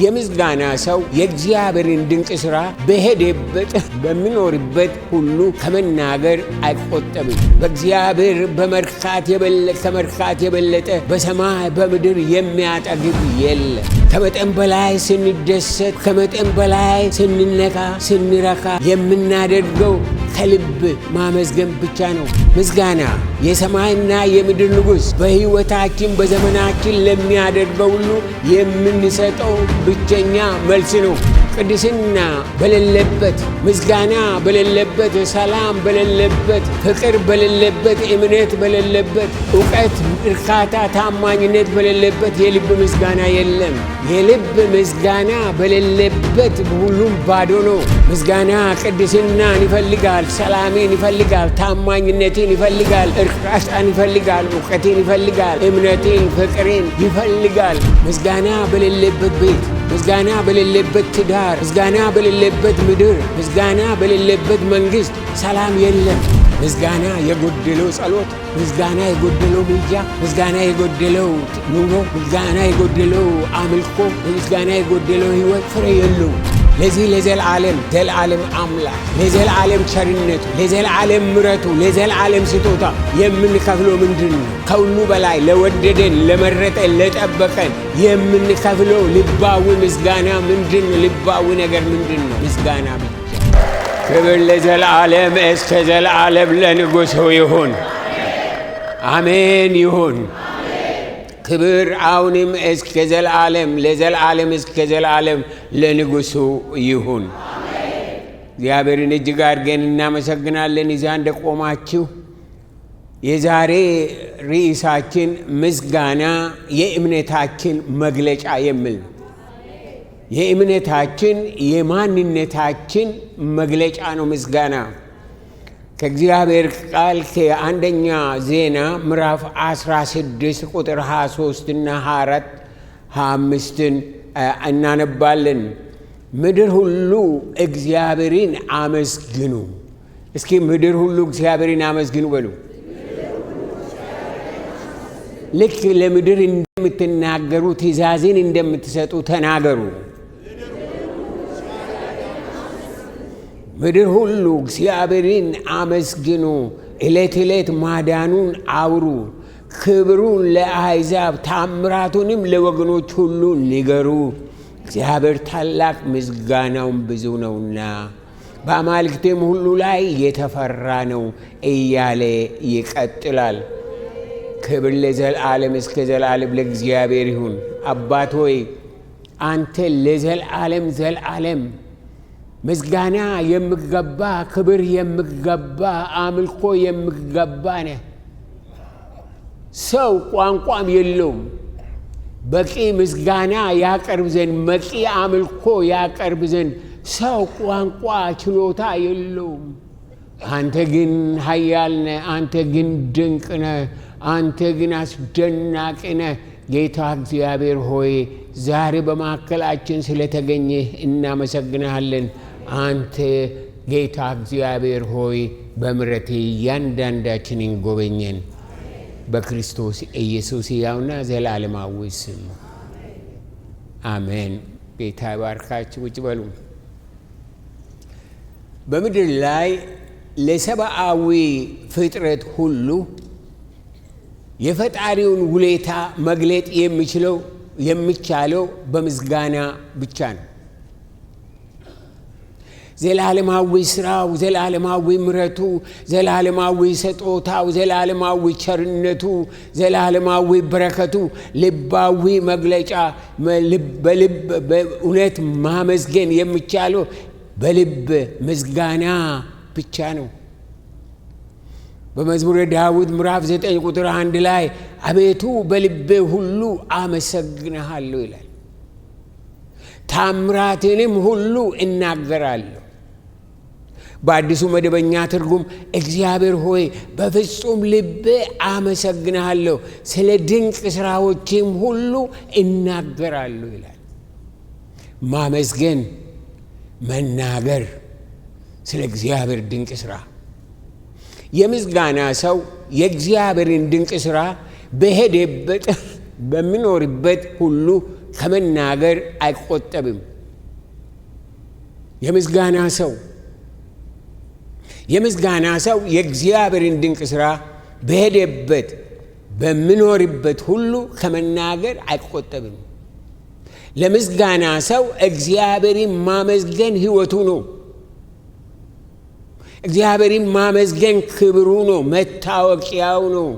የምስጋና ሰው የእግዚአብሔርን ድንቅ ሥራ በሄደበት በሚኖርበት ሁሉ ከመናገር አይቆጠብም። በእግዚአብሔር ከመርካት የበለጠ በሰማይ በምድር የሚያጠግብ የለም። ከመጠን በላይ ስንደሰት፣ ከመጠን በላይ ስንነካ፣ ስንረካ የምናደርገው ከልብ ማመስገን ብቻ ነው። ምስጋና የሰማይና የምድር ንጉሥ በሕይወታችን በዘመናችን ለሚያደርገው ሁሉ የምንሰጠው ብቸኛ መልስ ነው። ቅድስና በሌለበት፣ ምስጋና በሌለበት፣ ሰላም በሌለበት፣ ፍቅር በሌለበት፣ እምነት በሌለበት፣ እውቀት፣ እርካታ፣ ታማኝነት በሌለበት የልብ ምስጋና የለም። የልብ ምስጋና በሌለበት ሁሉም ባዶ ነው። ምስጋና ቅድስናን ይፈልጋል፣ ሰላምን ይፈልጋል፣ ታማኝነትን ይፈልጋል፣ እርካታን ይፈልጋል፣ እውቀትን ይፈልጋል፣ እምነትን፣ ፍቅርን ይፈልጋል። ምስጋና በሌለበት ቤት፣ ምስጋና በሌለበት ትዳር፣ ምስጋና በሌለበት ምድር፣ ምስጋና በሌለበት መንግሥት ሰላም የለም። ምስጋና የጎደለው ጸሎት፣ ምስጋና የጎደለው ምልጃ፣ ምስጋና የጎደለው ኑሮ፣ ምስጋና የጎደለው አምልኮ፣ ምስጋና የጎደለው ሕይወት ፍሬ የለውም። ለዚህ ለዘላለም አምላክ ለዘላለም ቸርነቱ፣ ለዘላለም ምሕረቱ፣ ለዘላለም ስጦታ የምንከፍለው ምንድን ነው? ከሁሉ በላይ ለወደደን፣ ለመረጠን፣ ለጠበቀን የምንከፍለው ልባዊ ምስጋና ምንድን ነው? ልባዊ ነገር ምንድን ነው? ምስጋና ብቻ። ክብር ለዘላለም እስከ ዘላለም ለንጉሡ ይሁን። አሜን ይሁን። ክብር አሁንም እስከ ዘላለም ለዘላለም እስከ ዘላለም ለንጉሡ ይሁን። እግዚአብሔርን እጅግ አድርገን እናመሰግናለን። ይዛ እንደቆማችሁ የዛሬ ርዕሳችን ምስጋና የእምነታችን መግለጫ የሚል ነው። የእምነታችን የማንነታችን መግለጫ ነው ምስጋና። ከእግዚአብሔር ቃል ከአንደኛ ዜና ምዕራፍ 16 ቁጥር 23 እና 24 25 እናነባለን። ምድር ሁሉ እግዚአብሔርን አመስግኑ። እስኪ ምድር ሁሉ እግዚአብሔርን አመስግኑ በሉ። ልክ ለምድር እንደምትናገሩ ትእዛዝን እንደምትሰጡ ተናገሩ። ምድር ሁሉ እግዚአብሔርን አመስግኑ። ዕለት ዕለት ማዳኑን አውሩ። ክብሩን ለአሕዛብ ታምራቱንም ለወገኖች ሁሉ ንገሩ። እግዚአብሔር ታላቅ ምስጋናውን ብዙ ነውና በአማልክቴም ሁሉ ላይ የተፈራ ነው እያለ ይቀጥላል። ክብር ለዘላለም እስከ ዘላለም ለእግዚአብሔር ይሁን። አባት ሆይ አንተ ለዘላለም ዘላለም ምስጋና የሚገባ፣ ክብር የሚገባ፣ አምልኮ የሚገባ ነህ። ሰው ቋንቋም የለውም በቂ ምስጋና ያቀርብ ዘንድ፣ በቂ አምልኮ ያቀርብ ዘንድ ሰው ቋንቋ ችሎታ የለውም። አንተ ግን ኃያል ነህ። አንተ ግን ድንቅ ነህ። አንተ ግን አስደናቂ ነህ። ጌታ እግዚአብሔር ሆይ ዛሬ በማዕከላችን ስለተገኘህ እናመሰግንሃለን። አንተ ጌታ እግዚአብሔር ሆይ በምሕረት እያንዳንዳችንን ጎበኘን። በክርስቶስ ኢየሱስ ሕያውና ዘላለማዊ ስም አሜን። ጌታ ይባርካችሁ። ውጭ በሉ። በምድር ላይ ለሰብአዊ ፍጥረት ሁሉ የፈጣሪውን ውለታ መግለጥ የሚቻለው በምስጋና ብቻ ነው። ዘላለማዊ ስራው፣ ዘላለማዊ ምሕረቱ፣ ዘላለማዊ ስጦታው፣ ዘላለማዊ ቸርነቱ፣ ዘላለማዊ በረከቱ ልባዊ መግለጫ በእውነት ማመስገን የሚቻለው በልብ ምስጋና ብቻ ነው። በመዝሙረ ዳዊት ምዕራፍ 9 ቁጥር 1 ላይ አቤቱ በልቤ ሁሉ አመሰግንሃለሁ ይላል። ታምራትንም ሁሉ እናገራለሁ። በአዲሱ መደበኛ ትርጉም እግዚአብሔር ሆይ በፍጹም ልቤ አመሰግንሃለሁ፣ ስለ ድንቅ ሥራዎችም ሁሉ እናገራለሁ ይላል። ማመስገን፣ መናገር ስለ እግዚአብሔር ድንቅ ሥራ። የምስጋና ሰው የእግዚአብሔርን ድንቅ ሥራ በሄደበት በሚኖርበት ሁሉ ከመናገር አይቆጠብም። የምስጋና ሰው የእግዚአብሔርን ድንቅ ሥራ በሄደበት በሚኖርበት ሁሉ ከመናገር አይቆጠብም። ለምስጋና ሰው እግዚአብሔርን ማመስገን ሕይወቱ ነው። እግዚአብሔርን ማመስገን ክብሩ ነው፣ መታወቂያው ነው።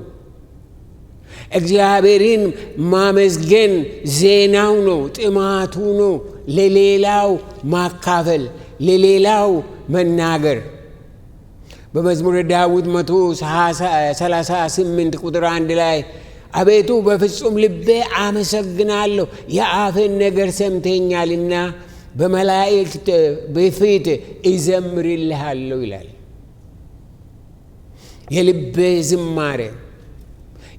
እግዚአብሔርን ማመስገን ዜናው ነው፣ ጥማቱ ነው። ለሌላው ማካፈል፣ ለሌላው መናገር። በመዝሙረ ዳዊት 138 ቁጥር 1 ላይ አቤቱ በፍጹም ልቤ አመሰግናለሁ፣ የአፍን ነገር ሰምተኛልና በመላእክት በፊት እዘምርልሃለሁ ይላል። የልቤ ዝማሬ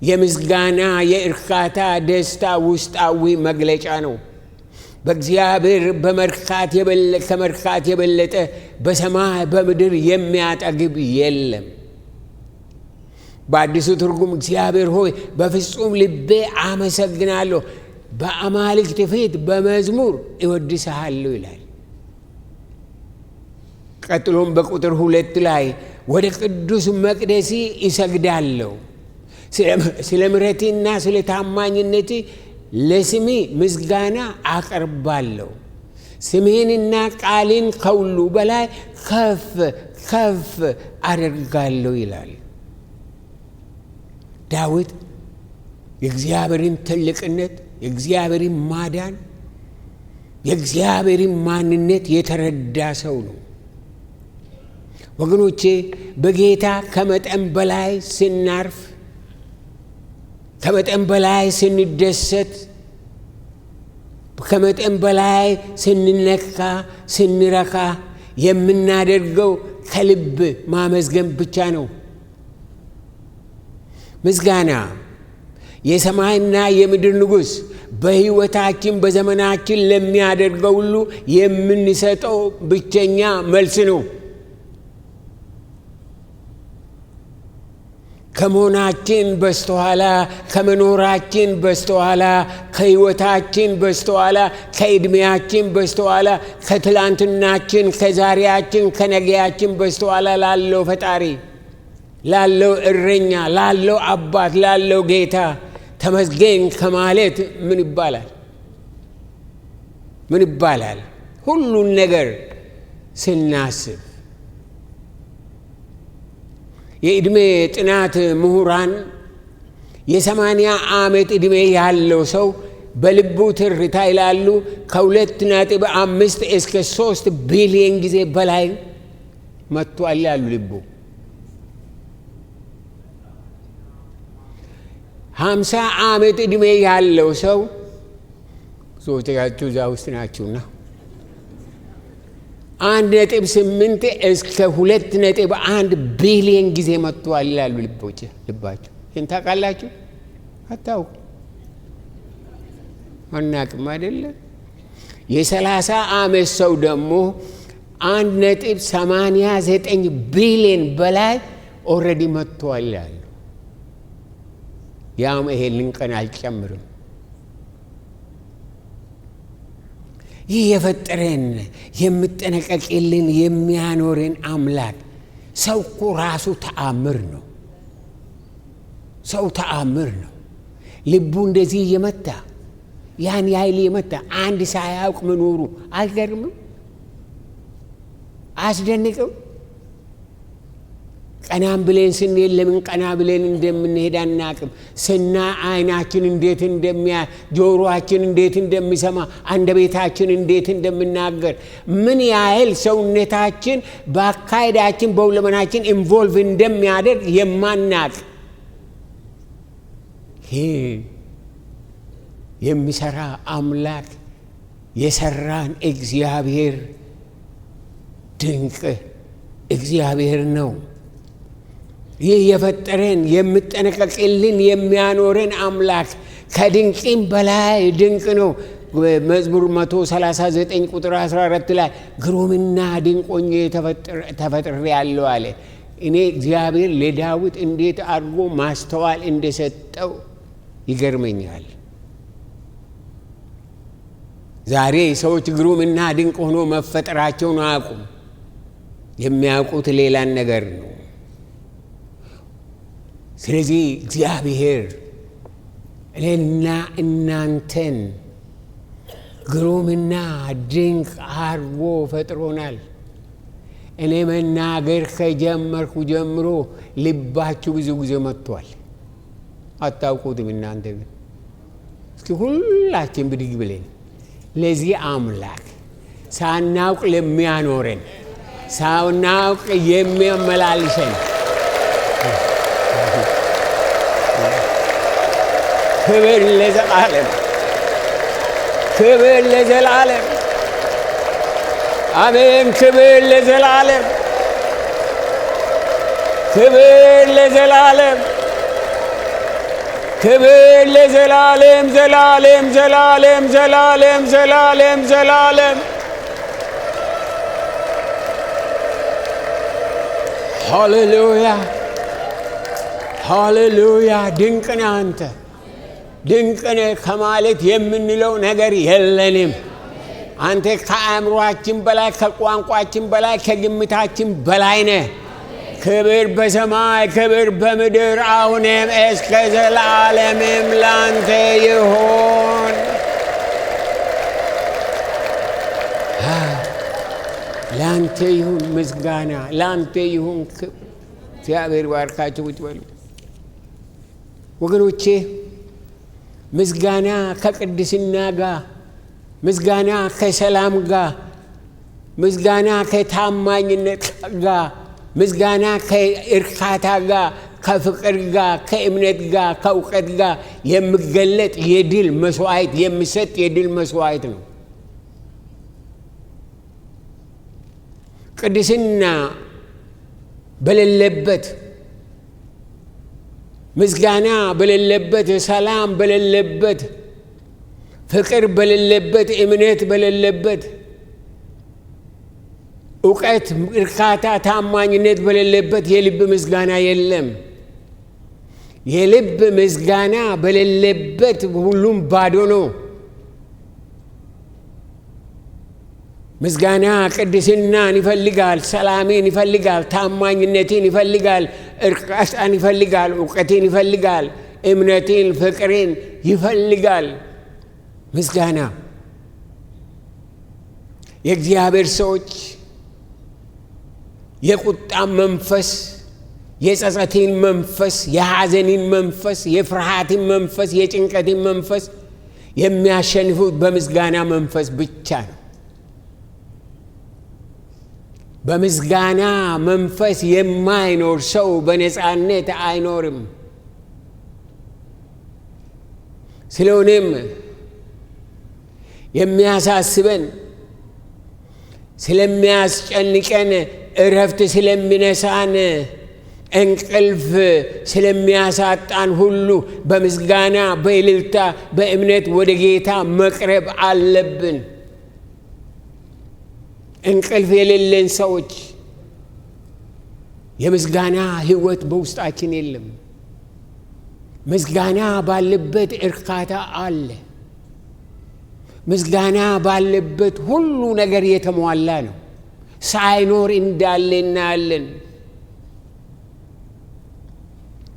የምስጋና የእርካታ ደስታ ውስጣዊ መግለጫ ነው። በእግዚአብሔር ከመርካት የበለጠ በሰማይ በምድር የሚያጠግብ የለም። በአዲሱ ትርጉም እግዚአብሔር ሆይ በፍጹም ልቤ አመሰግናለሁ፣ በአማልክት ፊት በመዝሙር እወድስሃለሁ ይላል። ቀጥሎም በቁጥር 2 ላይ ወደ ቅዱስ መቅደስ እሰግዳለሁ፣ ስለ ምሕረትና ስለ ታማኝነት ለስሜ ምስጋና አቀርባለሁ፣ ስምህንና ቃልን ከሁሉ በላይ ከፍ ከፍ አደርጋለሁ ይላል። ዳዊት የእግዚአብሔርን ትልቅነት፣ የእግዚአብሔርን ማዳን፣ የእግዚአብሔርን ማንነት የተረዳ ሰው ነው። ወገኖቼ በጌታ ከመጠን በላይ ስናርፍ፣ ከመጠን በላይ ስንደሰት፣ ከመጠን በላይ ስንነካ፣ ስንረካ የምናደርገው ከልብ ማመስገን ብቻ ነው። ምስጋና የሰማይና የምድር ንጉሥ በሕይወታችን በዘመናችን ለሚያደርገው ሁሉ የምንሰጠው ብቸኛ መልስ ነው። ከመሆናችን በስተኋላ፣ ከመኖራችን በስተኋላ፣ ከሕይወታችን በስተኋላ፣ ከዕድሜያችን በስተኋላ፣ ከትላንትናችን፣ ከዛሬያችን፣ ከነገያችን በስተኋላ ላለው ፈጣሪ፣ ላለው እረኛ፣ ላለው አባት፣ ላለው ጌታ ተመስገን ከማለት ምን ይባላል? ምን ይባላል? ሁሉን ነገር ስናስብ የዕድሜ ጥናት ምሁራን የ80 ዓመት ዕድሜ ያለው ሰው በልቡ ትርታ ይላሉ ከ2.5 እስከ 3 ቢሊዮን ጊዜ በላይ መጥቷል ያሉ ልቡ። 50 ዓመት ዕድሜ ያለው ሰው ሶስታችሁ እዛ ውስጥ ናችሁና 1.8 እስከ 2.1 ቢሊዮን ጊዜ መጥቷል ይላሉ ልባቸው። ይህን ታውቃላችሁ? አታውቁ? አናውቅም አይደለ? የ30 ዓመት ሰው ደግሞ 1.89 ቢሊዮን በላይ ኦልሬዲ መጥቷል ይላሉ። ያም ይሄንን ቀን አልጨምርም። ይህ የፈጠረን የምጠነቀቅልን የሚያኖረን አምላክ ሰው እኮ ራሱ ተአምር ነው። ሰው ተአምር ነው። ልቡ እንደዚህ እየመታ ያን ያህል እየመታ አንድ ሳያውቅ መኖሩ አይገርምም? አያስደንቅም? ቀናም ብለን ስንሄድ ለምን ቀና ብለን እንደምንሄድ አናቅም። አይናችን እንዴት እንደሚያ፣ ጆሮአችን እንዴት እንደሚሰማ፣ አንደበታችን እንዴት እንደምናገር፣ ምን ያህል ሰውነታችን በአካሄዳችን በሁለመናችን ኢንቮልቭ እንደሚያደርግ የማናቅ ይሄ የሚሰራ አምላክ የሰራን እግዚአብሔር ድንቅ እግዚአብሔር ነው። ይህ የፈጠረን የምጠነቀቅልን የሚያኖረን አምላክ ከድንቅም በላይ ድንቅ ነው። መዝሙር 139 ቁጥር 14 ላይ ግሩምና ድንቆኝ ተፈጥሬአለሁ አለ። እኔ እግዚአብሔር ለዳዊት እንዴት አድርጎ ማስተዋል እንደሰጠው ይገርመኛል። ዛሬ ሰዎች ግሩምና ድንቅ ሆኖ መፈጠራቸውን አያውቁም። የሚያውቁት ሌላን ነገር ነው። ስለዚህ እግዚአብሔር እኔና እናንተን ግሩምና ድንቅ አድርጎ ፈጥሮናል። እኔ መናገር ከጀመርኩ ጀምሮ ልባችሁ ብዙ ጊዜ መጥቷል። አታውቁትም እናንተ ግን። እስኪ ሁላችን ብድግ ብለን ለዚህ አምላክ ሳናውቅ ለሚያኖረን ሳናውቅ የሚያመላልሰን ክብር ለዘላለም፣ ክብር ለዘላለም፣ አሜን። ክብር ለዘላለም፣ ክብር ለዘላለም፣ ክብር ለዘላለም፣ ዘላለም፣ ዘላለም፣ ዘላለም፣ ዘላለም፣ ዘላለም። ሃሌሉያ፣ ሃሌሉያ። ድንቅ ነህ አንተ፣ ድንቅ ነህ ከማለት የምንለው ነገር የለንም። አንተ ከአእምሮአችን በላይ ከቋንቋችን በላይ ከግምታችን በላይ ነህ። ክብር በሰማይ ክብር በምድር አሁንም እስከ ዘላለምም ላንተ ይሁን። ላንተ ይሁን ምስጋና፣ ላንተ ይሁን ክብር። እግዚአብሔር ባርካችሁ። ቁጭ በሉ ወገኖቼ። ምስጋና ከቅድስና ጋር፣ ምስጋና ከሰላም ጋር፣ ምስጋና ከታማኝነት ጋር፣ ምስጋና ከእርካታ ጋር፣ ከፍቅር ጋር፣ ከእምነት ጋር፣ ከእውቀት ጋር የሚገለጥ የድል መስዋዕት የሚሰጥ የድል መስዋዕት ነው። ቅድስና በሌለበት፣ ምስጋና በሌለበት፣ ሰላም በሌለበት፣ ፍቅር በሌለበት፣ እምነት በሌለበት፣ እውቀት፣ እርካታ፣ ታማኝነት በሌለበት የልብ ምስጋና የለም። የልብ ምስጋና በሌለበት ሁሉም ባዶ ነው። ምስጋና ቅድስናን ይፈልጋል፣ ሰላምን ይፈልጋል፣ ታማኝነትን ይፈልጋል፣ እርካታን ይፈልጋል፣ እውቀትን ይፈልጋል፣ እምነትን፣ ፍቅርን ይፈልጋል። ምስጋና የእግዚአብሔር ሰዎች የቁጣን መንፈስ፣ የጸጸትን መንፈስ፣ የሐዘንን መንፈስ፣ የፍርሃትን መንፈስ፣ የጭንቀትን መንፈስ የሚያሸንፉት በምስጋና መንፈስ ብቻ ነው። በምስጋና መንፈስ የማይኖር ሰው በነፃነት አይኖርም። ስለሆነም የሚያሳስበን፣ ስለሚያስጨንቀን፣ እረፍት ስለሚነሳን፣ እንቅልፍ ስለሚያሳጣን ሁሉ በምስጋና በእልልታ በእምነት ወደ ጌታ መቅረብ አለብን። እንቅልፍ የሌለን ሰዎች የምስጋና ሕይወት በውስጣችን የለም። ምስጋና ባለበት እርካታ አለ። ምስጋና ባለበት ሁሉ ነገር የተሟላ ነው። ሳይኖር እንዳለ እናያለን።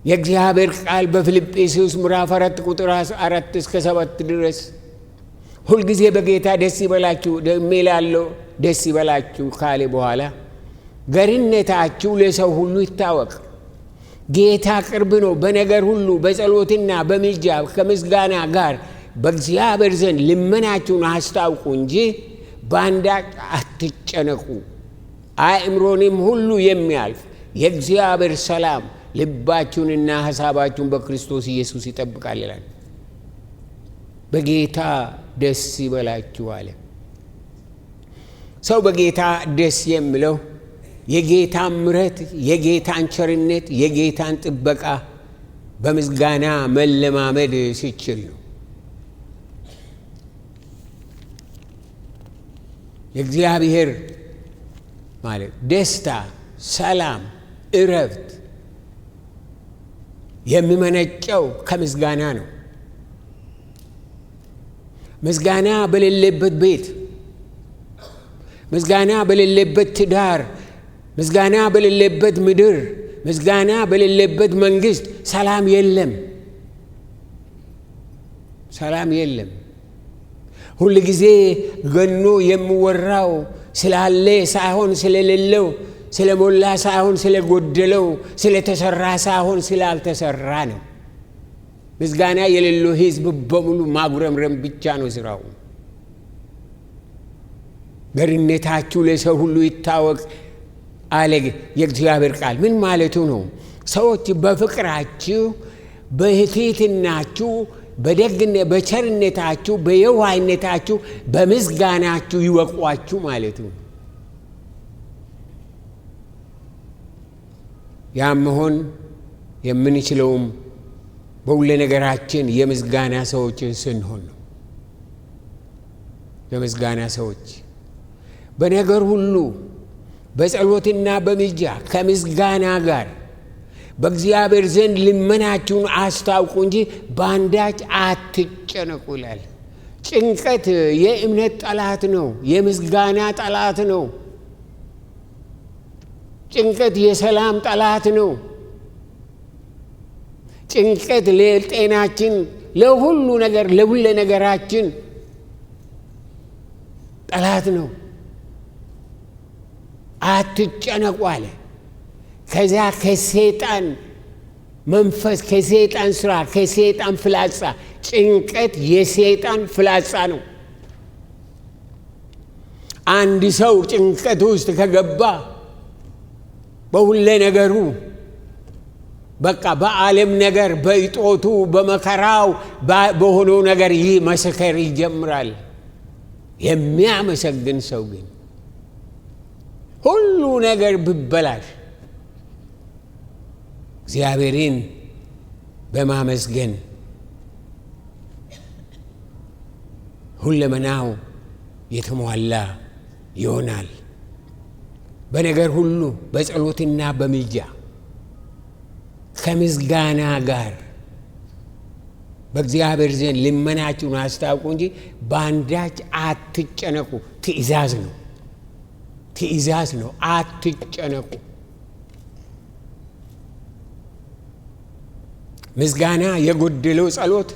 የእግዚአብሔር ቃል በፊልጵስዩስ ምዕራፍ 4 ቁጥር 4 እስከ 7 ድረስ ሁልጊዜ በጌታ ደስ ይበላችሁ እላለሁ፣ ደስ ይበላችሁ ካለ በኋላ ገርነታችሁ ለሰው ሁሉ ይታወቅ፣ ጌታ ቅርብ ነው። በነገር ሁሉ በጸሎትና በምልጃ ከምስጋና ጋር በእግዚአብሔር ዘንድ ልመናችሁን አስታውቁ እንጂ በአንዳች አትጨነቁ። አእምሮንም ሁሉ የሚያልፍ የእግዚአብሔር ሰላም ልባችሁንና ሐሳባችሁን በክርስቶስ ኢየሱስ ይጠብቃል ይላል። በጌታ ደስ ይበላችሁ አለ። ሰው በጌታ ደስ የሚለው የጌታን ምሕረት፣ የጌታን ቸርነት፣ የጌታን ጥበቃ በምስጋና መለማመድ ሲችል ነው። የእግዚአብሔር ማለት ደስታ፣ ሰላም፣ እረፍት የሚመነጨው ከምስጋና ነው። ምስጋና በሌለበት ቤት፣ ምስጋና በሌለበት ትዳር፣ ምስጋና በሌለበት ምድር፣ ምስጋና በሌለበት መንግስት ሰላም የለም። ሰላም የለም። ሁሉ ጊዜ ገኖ የሚወራው ስላለ ሳይሆን ስለሌለው፣ ስለሞላ ሳይሆን ስለጎደለው፣ ስለተሰራ ሳይሆን ስላልተሰራ ነው። ምስጋና የሌለው ህዝብ በሙሉ ማጉረምረም ብቻ ነው ስራው። ገርነታችሁ ለሰው ሁሉ ይታወቅ አለ የእግዚአብሔር ቃል። ምን ማለቱ ነው? ሰዎች በፍቅራችሁ፣ በትህትናችሁ፣ በደግነት፣ በቸርነታችሁ፣ በየዋህነታችሁ፣ በምስጋናችሁ ይወቋችሁ ማለት ነው። ያም መሆን የምንችለውም በሁሉ ነገራችን የምስጋና ሰዎች ስንሆን ነው። የምስጋና ሰዎች በነገር ሁሉ በጸሎትና በምልጃ ከምስጋና ጋር በእግዚአብሔር ዘንድ ልመናችሁን አስታውቁ እንጂ በአንዳች አትጨነቁ ይላል። ጭንቀት የእምነት ጠላት ነው። የምስጋና ጠላት ነው። ጭንቀት የሰላም ጠላት ነው። ጭንቀት ለጤናችን፣ ለሁሉ ነገር፣ ለሁሉ ነገራችን ጠላት ነው። አትጨነቁ አለ። ከዛ ከሰይጣን መንፈስ፣ ከሰይጣን ስራ፣ ከሰይጣን ፍላጻ። ጭንቀት የሰይጣን ፍላጻ ነው። አንድ ሰው ጭንቀት ውስጥ ከገባ በሁሉ ነገሩ በቃ በዓለም ነገር፣ በእጦቱ፣ በመከራው፣ በሆነው ነገር ይህ መሰከር ይጀምራል። የሚያመሰግን ሰው ግን ሁሉ ነገር ቢበላሽ እግዚአብሔርን በማመስገን ሁለመናው የተሟላ ይሆናል። በነገር ሁሉ በጸሎትና በምልጃ ከምስጋና ጋር በእግዚአብሔር ዘንድ ልመናችሁን አስታውቁ እንጂ በአንዳች አትጨነቁ። ትእዛዝ ነው። ትእዛዝ ነው። አትጨነቁ። ምስጋና የጎደለው ጸሎት፣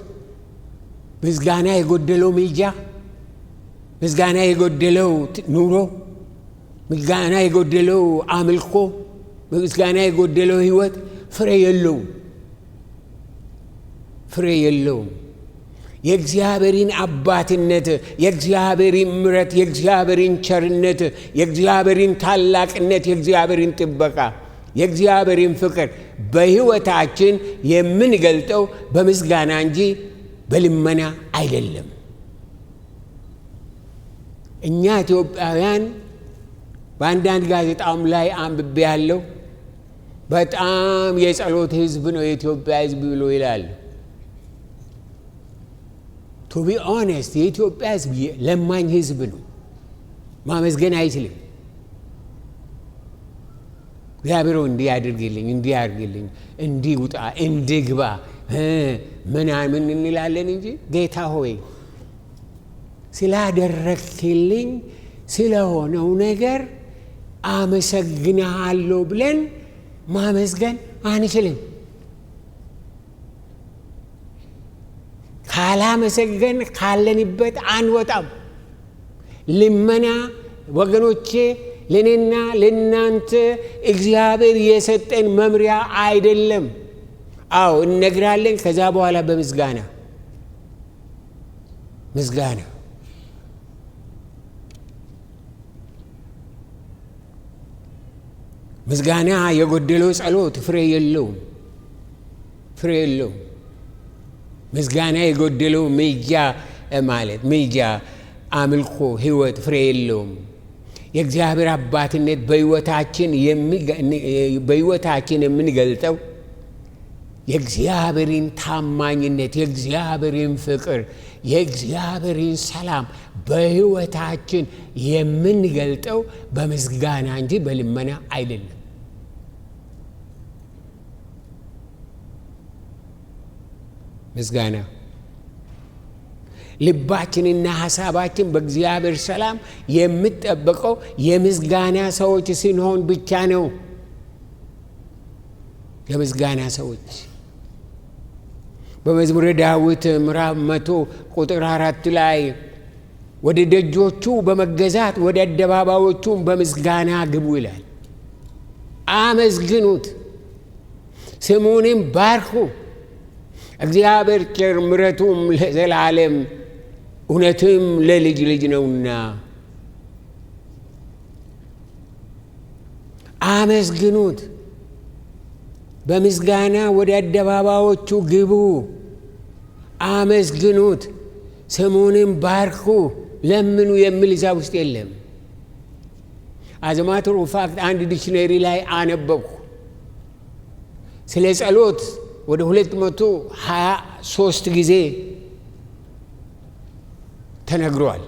ምስጋና የጎደለው ምልጃ፣ ምስጋና የጎደለው ኑሮ፣ ምስጋና የጎደለው አምልኮ፣ ምስጋና የጎደለው ህይወት ፍሬ የለውም። ፍሬ የለውም። የእግዚአብሔርን አባትነት፣ የእግዚአብሔርን ምሕረት፣ የእግዚአብሔርን ቸርነት፣ የእግዚአብሔርን ታላቅነት፣ የእግዚአብሔርን ጥበቃ፣ የእግዚአብሔርን ፍቅር በህይወታችን የምንገልጠው በምስጋና እንጂ በልመና አይደለም። እኛ ኢትዮጵያውያን በአንዳንድ ጋዜጣም ላይ አንብቤ ያለው በጣም የጸሎት ህዝብ ነው የኢትዮጵያ ህዝብ ብሎ ይላል። ቱ ቢ ኦነስት የኢትዮጵያ ህዝብ ለማኝ ህዝብ ነው። ማመስገን አይችልም። እግዚአብሔር እንዲህ ያድርግልኝ፣ እንዲህ ያድርግልኝ፣ እንዲህ ውጣ፣ እንዲህ ግባ ምናምን እንላለን እንጂ ጌታ ሆይ ስላደረክልኝ ስለሆነው ነገር አመሰግናለሁ ብለን ማመስገን አንችልም። ካላመሰገን ካለንበት አንወጣም። ልመና ወገኖቼ ለኔና ለናንተ እግዚአብሔር የሰጠን መምሪያ አይደለም። አዎ እነግራለን። ከዛ በኋላ በምስጋና ምስጋና ምስጋና የጎደለው ጸሎት ፍሬ የለውም። ፍሬ የለውም። ምስጋና የጎደለው ምልጃ ማለት ምልጃ፣ አምልኮ፣ ህይወት ፍሬ የለውም። የእግዚአብሔር አባትነት በህይወታችን የምንገልጠው የእግዚአብሔርን ታማኝነት፣ የእግዚአብሔርን ፍቅር፣ የእግዚአብሔርን ሰላም በህይወታችን የምንገልጠው በምስጋና እንጂ በልመና አይደለም። ምስጋና ልባችንና ሐሳባችን በእግዚአብሔር ሰላም የምትጠበቀው የምስጋና ሰዎች ስንሆን ብቻ ነው። የምስጋና ሰዎች በመዝሙረ ዳዊት ምዕራፍ 100 ቁጥር 4 ላይ ወደ ደጆቹ በመገዛት ወደ አደባባዮቹ በምስጋና ግቡ ይላል። አመስግኑት፣ ስሙንም ባርኩ። እግዚአብሔር ቸር፣ ምሕረቱም ለዘላለም እውነትም ለልጅ ልጅ ነውና። አመስግኑት፣ በምስጋና ወደ አደባባዮቹ ግቡ። አመስግኑት፣ ስሙንም ባርኩ፣ ለምኑ የሚል እዛ ውስጥ የለም። አዘማትሩ ፋክት አንድ ዲክሽነሪ ላይ አነበብኩ። ስለ ጸሎት ወደ 223 ጊዜ ተነግሯል።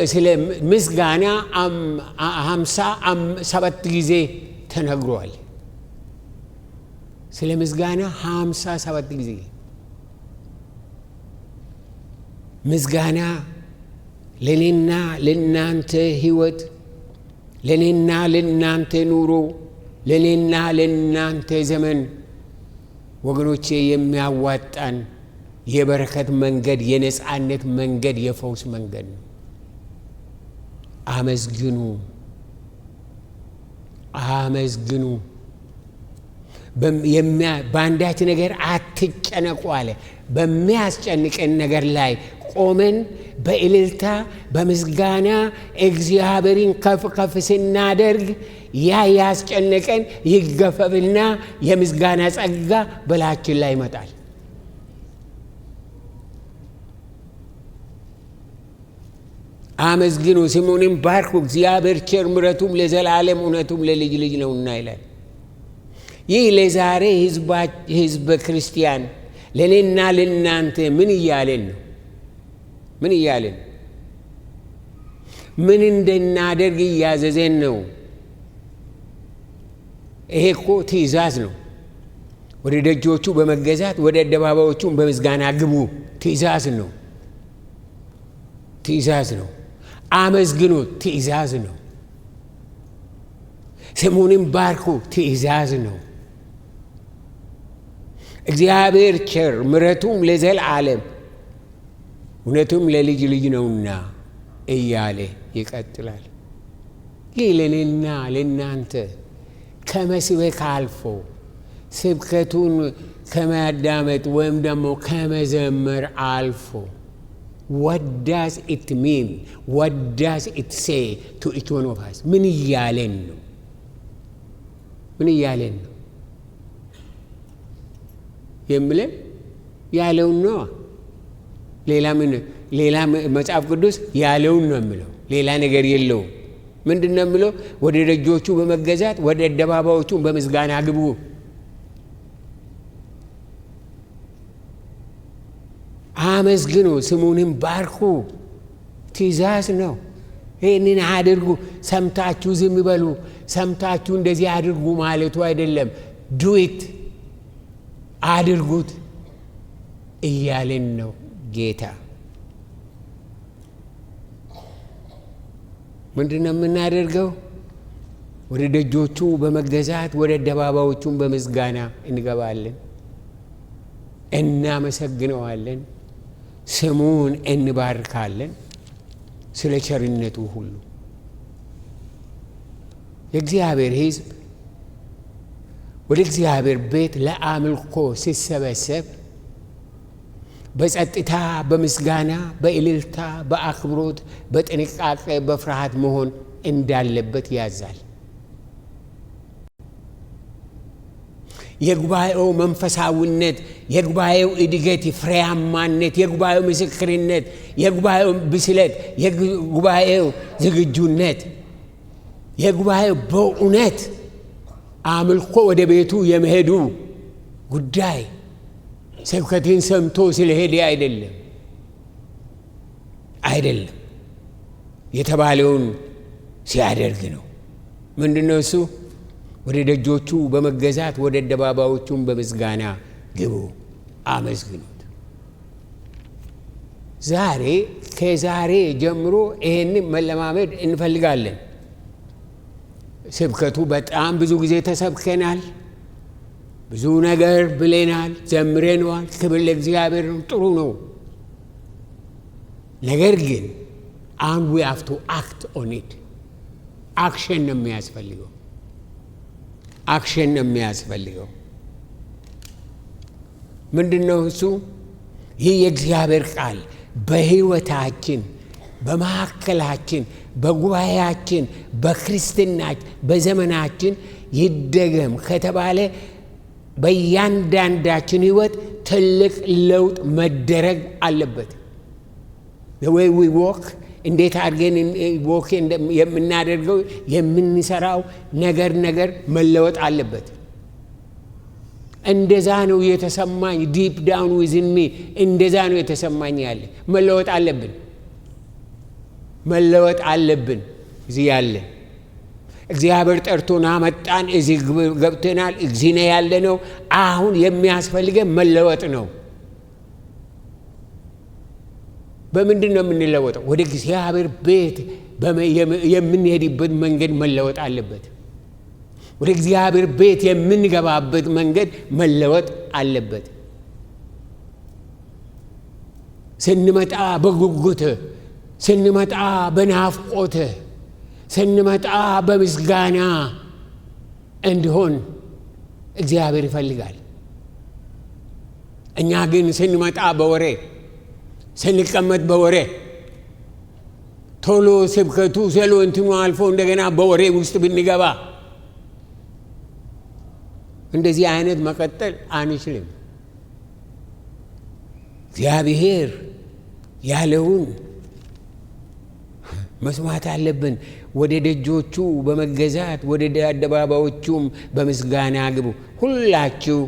ስለ ምስጋና 57 ጊዜ ተነግሯል። ስለ ምስጋና 57 ጊዜ። ምስጋና ለኔና ለናንተ ህይወት፣ ለኔና ለናንተ ኑሮ፣ ለኔና ለናንተ ዘመን ወገኖቼ የሚያዋጣን የበረከት መንገድ፣ የነጻነት መንገድ፣ የፈውስ መንገድ ነው። አመስግኑ፣ አመስግኑ። በአንዳች ነገር አትጨነቁ አለ። በሚያስጨንቀን ነገር ላይ ቆመን በእልልታ በምስጋና እግዚአብሔርን ከፍ ከፍ ስናደርግ ያ ያስጨነቀን ይገፈፍና የምስጋና ጸጋ በላችን ላይ ይመጣል። አመስግኑ፣ ስሙንም ባርኩ፣ እግዚአብሔር ቸር፣ ምሕረቱም ለዘላለም እውነቱም ለልጅ ልጅ ነውና ይላል። ይህ ለዛሬ ህዝበ ክርስቲያን ለኔና ለናንተ ምን እያለን ነው? ምን እያለን ምን እንደናደርግ እያዘዘን ነው? ይሄ እኮ ትእዛዝ ነው። ወደ ደጆቹ በመገዛት ወደ አደባባዮቹ በምስጋና ግቡ። ትእዛዝ ነው። ትእዛዝ ነው። አመስግኑ፣ ትእዛዝ ነው። ስሙንም ባርኩ፣ ትእዛዝ ነው። እግዚአብሔር ቸር፣ ምሕረቱም ለዘላለም እውነቱም ለልጅ ልጅ ነውና እያለ ይቀጥላል። ይህ ለኔና ለናንተ ከመስበክ አልፎ ስብከቱን ከማዳመጥ ወይም ደግሞ ከመዘመር አልፎ what does it mean? What does it say to each one of us? ምን እያለን ነው? ምን እያለን ነው? የምለን ያለውን ነው። ሌላ መጽሐፍ ቅዱስ ያለውን ነው የሚለው። ሌላ ነገር የለውም። ምንድን ነው የሚለው? ወደ ደጆቹ በመገዛት ወደ አደባባዮቹ በምስጋና ግቡ። አመስግኑ፣ ስሙንም ባርኩ። ትእዛዝ ነው። ይህንን አድርጉ። ሰምታችሁ ዝም በሉ፣ ሰምታችሁ እንደዚህ አድርጉ ማለቱ አይደለም። ዱዊት፣ አድርጉት እያለን ነው ጌታ። ምንድን ነው የምናደርገው? ወደ ደጆቹ በመገዛት ወደ አደባባዮቹም በምስጋና እንገባለን፣ እናመሰግነዋለን፣ ስሙን እንባርካለን ስለ ቸርነቱ ሁሉ። የእግዚአብሔር ሕዝብ ወደ እግዚአብሔር ቤት ለአምልኮ ሲሰበሰብ በጸጥታ፣ በምስጋና፣ በእልልታ፣ በአክብሮት፣ በጥንቃቄ፣ በፍርሃት መሆን እንዳለበት ያዛል። የጉባኤው መንፈሳዊነት፣ የጉባኤው እድገት፣ ፍሬያማነት፣ የጉባኤው ምስክርነት፣ የጉባኤው ብስለት፣ የጉባኤው ዝግጁነት፣ የጉባኤው በእውነት አምልኮ ወደ ቤቱ የመሄዱ ጉዳይ ስብከትን ሰምቶ ስለሄደ አይደለም፣ የተባለውን ሲያደርግ ነው። ምንድነው እሱ? ወደ ደጆቹ በመገዛት ወደ አደባባዮቹም በምስጋና ግቡ፣ አመስግኑት። ዛሬ ከዛሬ ጀምሮ ይሄንን መለማመድ እንፈልጋለን። ስብከቱ በጣም ብዙ ጊዜ ተሰብከናል፣ ብዙ ነገር ብለናል፣ ዘምረነዋል። ክብር ለእግዚአብሔር ነው፣ ጥሩ ነው። ነገር ግን አሁን we have to act on it። አክሽን ነው የሚያስፈልገው። አክሽን ነው የሚያስፈልገው። ምንድነው እሱ? ይህ የእግዚአብሔር ቃል በሕይወታችን፣ በመካከላችን፣ በጉባኤያችን፣ በክርስትናችን፣ በዘመናችን ይደገም ከተባለ በእያንዳንዳችን ሕይወት ትልቅ ለውጥ መደረግ አለበት። the way we walk፣ እንዴት አድርገን ወክ የምናደርገው የምንሰራው ነገር መለወጥ አለበት። እንደዛ ነው የተሰማኝ። ዲፕ ዳውን ዊዝን ሚ እንደዛ ነው የተሰማኝ ያለ መለወጥ አለብን። እዚህ ያለ እግዚአብሔር ጠርቶና መጣን፣ እዚህ ገብተናል፣ እዚህ ነው ያለነው። አሁን የሚያስፈልገን መለወጥ ነው። በምንድን ነው የምንለወጠው? ወደ እግዚአብሔር ቤት የምንሄድበት መንገድ መለወጥ አለበት። ወደ እግዚአብሔር ቤት የምንገባበት መንገድ መለወጥ አለበት። ስንመጣ በጉጉት፣ ስንመጣ በናፍቆት፣ ስንመጣ በምስጋና እንዲሆን እግዚአብሔር ይፈልጋል። እኛ ግን ስንመጣ በወሬ፣ ስንቀመጥ በወሬ፣ ቶሎ ስብከቱ ሰሎ እንትኑ አልፎ እንደገና በወሬ ውስጥ ብንገባ እንደዚህ አይነት መቀጠል አንችልም። እግዚአብሔር ያለውን መስማት አለብን። ወደ ደጆቹ በመገዛት ወደ አደባባዮቹም በምስጋና ግቡ። ሁላችሁ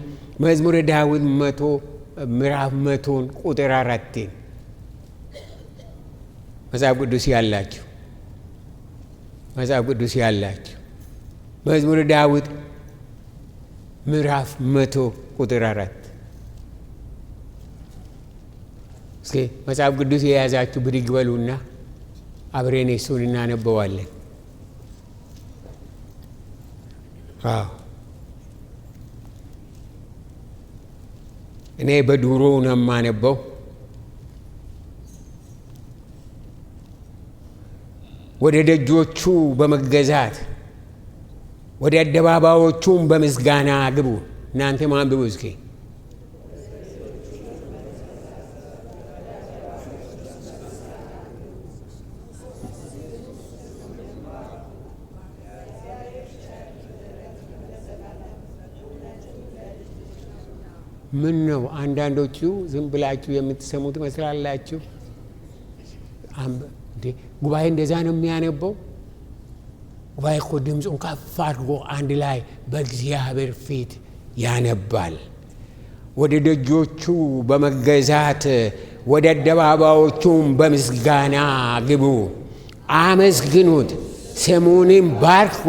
መዝሙረ ዳዊት ምዕራፍ 100 ቁጥር 4 መጽሐፍ ቅዱስ ያላችሁ መዝሙረ ዳዊት ምዕራፍ 100 ቁጥር 4 እስኪ መጽሐፍ ቅዱስ የያዛችሁ ብድግ በሉና አብረን እሱን እናነበዋለን። እኔ በድሮ ነው የማነበው። ወደ ደጆቹ በመገዛት ወደ አደባባዮቹም በምስጋና ግቡ። እናንተ ማንብቡ እስኪ። ምን ነው አንዳንዶቹ ዝም ብላችሁ የምትሰሙት መስላላችሁ? ጉባኤ እንደዛ ነው የሚያነበው? ጉባኤ እኮ ድምፁን ከፍ አድርጎ አንድ ላይ በእግዚአብሔር ፊት ያነባል። ወደ ደጆቹ በመገዛት ወደ አደባባዮቹም በምስጋና ግቡ፣ አመስግኑት፣ ስሙንም ባርኩ።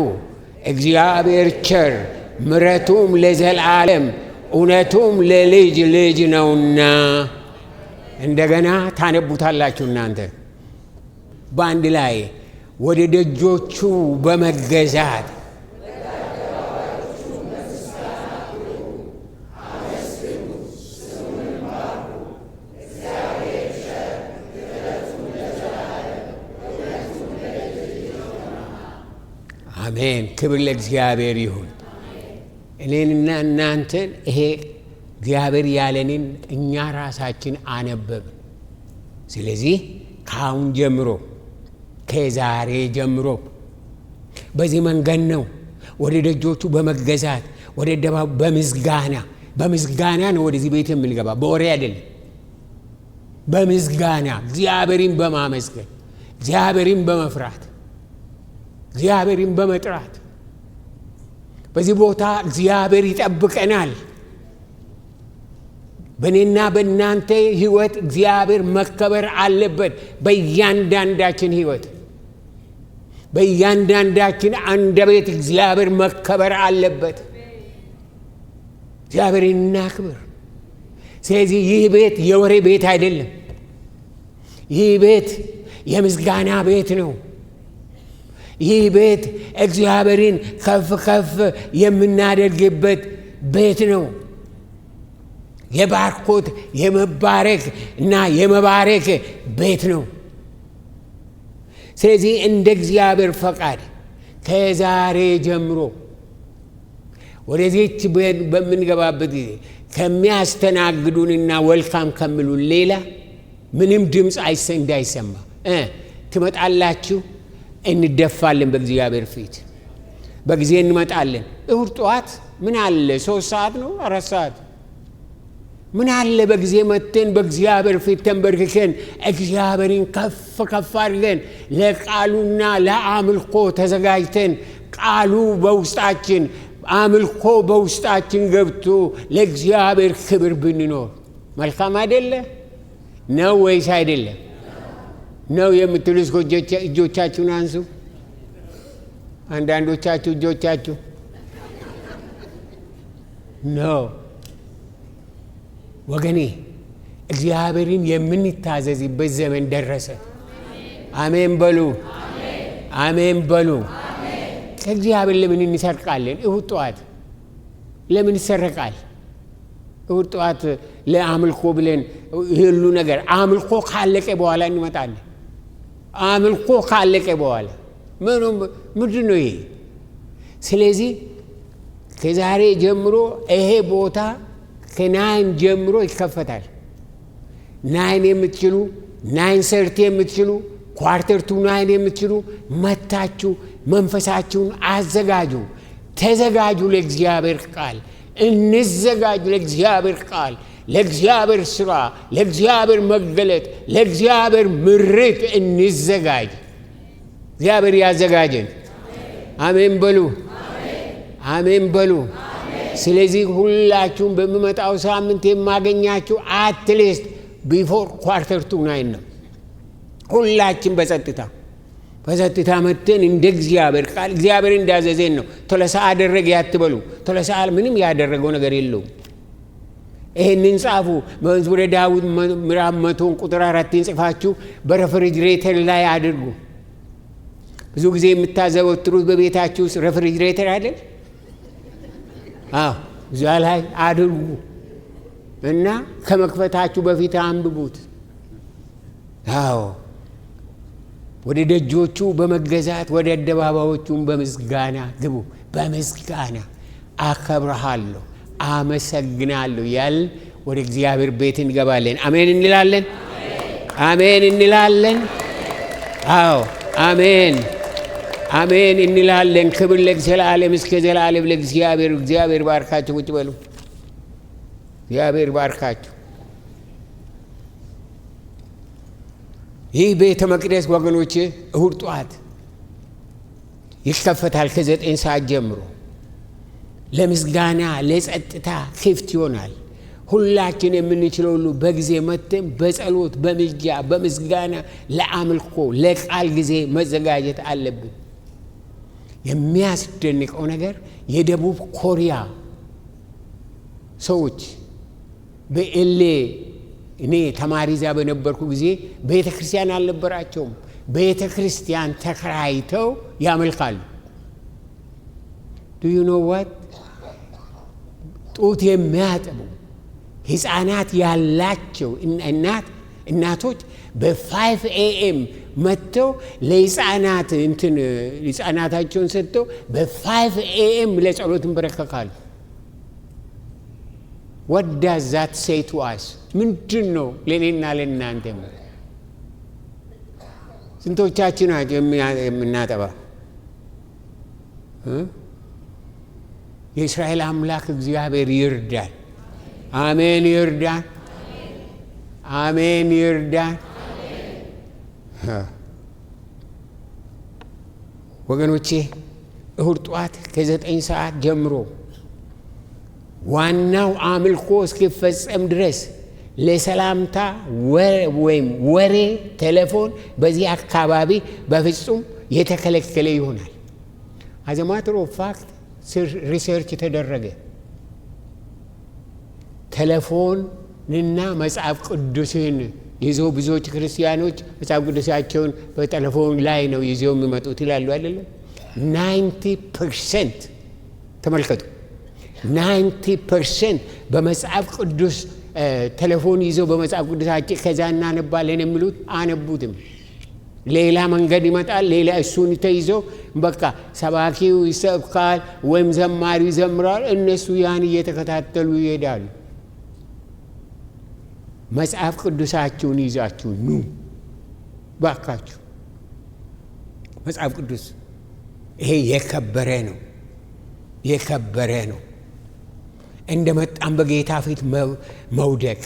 እግዚአብሔር ቸር፣ ምሕረቱም ለዘላለም እውነቱም ለልጅ ልጅ ነውና። እንደገና ታነቡታላችሁ እናንተ በአንድ ላይ ወደ ደጆቹ በመገዛት አሜን። ክብር ለእግዚአብሔር ይሁን። እኔንና እናንተን ይሄ እግዚአብሔር ያለንን እኛ ራሳችን አነበብን። ስለዚህ ከአሁን ጀምሮ ከዛሬ ጀምሮ በዚህ መንገድ ነው ወደ ደጆቹ በመገዛት ወደ በምስጋና ነው ወደዚህ ቤት የምንገባ፣ በወሬ አይደለም። በምስጋና እግዚአብሔርን በማመስገን፣ እግዚአብሔርን በመፍራት፣ እግዚአብሔርን በመጥራት በዚህ ቦታ እግዚአብሔር ይጠብቀናል። በእኔና በእናንተ ሕይወት እግዚአብሔር መከበር አለበት። በእያንዳንዳችን ሕይወት፣ በእያንዳንዳችን አንደበት እግዚአብሔር መከበር አለበት። እግዚአብሔርን እናክብር። ስለዚህ ይህ ቤት የወሬ ቤት አይደለም። ይህ ቤት የምስጋና ቤት ነው። ይህ ቤት እግዚአብሔርን ከፍ ከፍ የምናደርግበት ቤት ነው። የባርኮት የመባረክ እና የመባረክ ቤት ነው። ስለዚህ እንደ እግዚአብሔር ፈቃድ ከዛሬ ጀምሮ ወደዚህች በምንገባበት ጊዜ ከሚያስተናግዱንና ወልካም ከሚሉን ሌላ ምንም ድምፅ እንዳይሰማ ትመጣላችሁ። እንደፋለን በእግዚአብሔር ፊት በጊዜ እንመጣለን። እሁድ ጠዋት ምን አለ 3 ሰዓት ነው 4 ሰዓት ምን አለ በጊዜ መጥተን በእግዚአብሔር ፊት ተንበርክከን እግዚአብሔርን ከፍ ከፍ አድርገን ለቃሉና ለአምልኮ ተዘጋጅተን ቃሉ በውስጣችን አምልኮ በውስጣችን ገብቶ ለእግዚአብሔር ክብር ብንኖር መልካም አይደለ ነው ወይስ አይደለም? ነው የምትሉስ እጆቻችሁን አንሱ። አንዳንዶቻችሁ እጆቻችሁ ነው። ወገኔ እግዚአብሔርን የምንታዘዝበት ዘመን ደረሰ። አሜን በሉ፣ አሜን በሉ። ከእግዚአብሔር ለምን እንሰርቃለን? እሁድ ጠዋት ለምን ይሰረቃል? እሁድ ጠዋት ለአምልኮ ብለን ሁሉ ነገር አምልኮ ካለቀ በኋላ እንመጣለን። አምልኮ ካለቀ በኋላ ምንድን ነው ይሄ? ስለዚህ ከዛሬ ጀምሮ ይሄ ቦታ ከናይን ጀምሮ ይከፈታል። ናይን የምትችሉ 9:30 የምትችሉ 8:45 የምትችሉ መታችሁ መንፈሳችሁን አዘጋጁ። ተዘጋጁ ለእግዚአብሔር ቃል። እንዘጋጁ ለእግዚአብሔር ቃል፣ ለእግዚአብሔር ሥራ፣ ለእግዚአብሔር መገለጥ፣ ለእግዚአብሔር ምርት እንዘጋጅ። እግዚአብሔር ያዘጋጀን። አሜን በሉ፣ አሜን በሉ። ስለዚህ ሁላችሁም በሚመጣው ሳምንት የማገኛችሁ አትሊስት ቢፎር 8:45 ነው። ሁላችን በጸጥታ መጥተን እንደ እግዚአብሔር ቃል እግዚአብሔር እንዳዘዘን ነው። ቶለሳ አደረገ ያትበሉ። ቶለሳ ምንም ያደረገው ነገር የለውም። ይሄንን ጻፉ። በመዝሙረ ዳዊት ምዕራፍ 100 ቁጥር 4 ጽፋችሁ በሬፍሪጅሬተር ላይ አድርጉ። ብዙ ጊዜ የምታዘወትሩት በቤታችሁ ውስጥ ሬፍሪጅሬተር አይደል? አዎ፣ እዛ ላይ አድርጉ እና ከመክፈታችሁ በፊት አንብቡት። አዎ፣ ወደ ደጆቹ በመገዛት ወደ አደባባዮቹም በምስጋና ግቡ። በምስጋና አከብርሃለሁ፣ አመሰግናለሁ ያል ወደ እግዚአብሔር ቤት እንገባለን። አሜን እንላለን። አሜን እንላለን። አዎ፣ አሜን አሜን እንላለን። ክብር ለዘላለም እስከ ዘላለም ለእግዚአብሔር። እግዚአብሔር ባርካችሁ። ቁጭ በሉ። እግዚአብሔር ባርካችሁ። ይህ ቤተ መቅደስ ወገኖች እሁድ ጠዋት ይከፈታል። ከ9 ሰዓት ጀምሮ ለምስጋና ለጸጥታ ክፍት ይሆናል። ሁላችን የምንችለው ሁሉ በጊዜ መጥተን በጸሎት በምልጃ በምስጋና ለአምልኮ ለቃል ጊዜ መዘጋጀት አለብን። የሚያስደንቀው ነገር የደቡብ ኮሪያ ሰዎች በኤሌ እኔ ተማሪ እዛ በነበርኩ ጊዜ ቤተ ክርስቲያን አልነበራቸውም። ቤተ ክርስቲያን ተከራይተው ያመልካሉ። ዱ ዩ ኖ ዋት? ጡት የሚያጠቡ ሕፃናት ያላቸው እናቶች በ5 AM መጥተው ለሕፃናት ሕፃናታቸውን ሰጥተው በ5 AM ለጸሎት እንበረከካሉ። What does that say to us? ምንድን ነው ለእኔና ለእናንተ? ስንቶቻችን የምናጠባ? የእስራኤል አምላክ እግዚአብሔር ይርዳን። አሜን ይርዳን። አሜን ይርዳን። ወገኖቼ እሁድ ጠዋት ከ9 ሰዓት ጀምሮ ዋናው አምልኮ እስኪፈጸም ድረስ ለሰላምታ ወይም ወሬ ቴሌፎን በዚህ አካባቢ በፍጹም የተከለከለ ይሆናል። as a matter of fact ሪሰርች ተደረገ። ቴሌፎንና መጽሐፍ ቅዱስን ይዘው ብዙዎች ክርስቲያኖች መጽሐፍ ቅዱሳቸውን በቴሌፎን ላይ ነው ይዘው የሚመጡት ይላሉ አይደለም። 90% ተመልከቱ፣ 90% በመጽሐፍ ቅዱስ ቴሌፎን ይዘው በመጽሐፍ ቅዱሳቸው ከዛ እናነባለን የሚሉት አነቡትም። ሌላ መንገድ ይመጣል፣ ሌላ እሱን ተይዞ በቃ ሰባኪው ይሰብካል ወይም ዘማሪው ይዘምራል፣ እነሱ ያን እየተከታተሉ ይሄዳሉ። መጽሐፍ ቅዱሳችሁን ይዛችሁ ኑ ባካችሁ። መጽሐፍ ቅዱስ ይሄ የከበረ ነው፣ የከበረ ነው። እንደመጣን በጌታ ፊት መውደቅ፣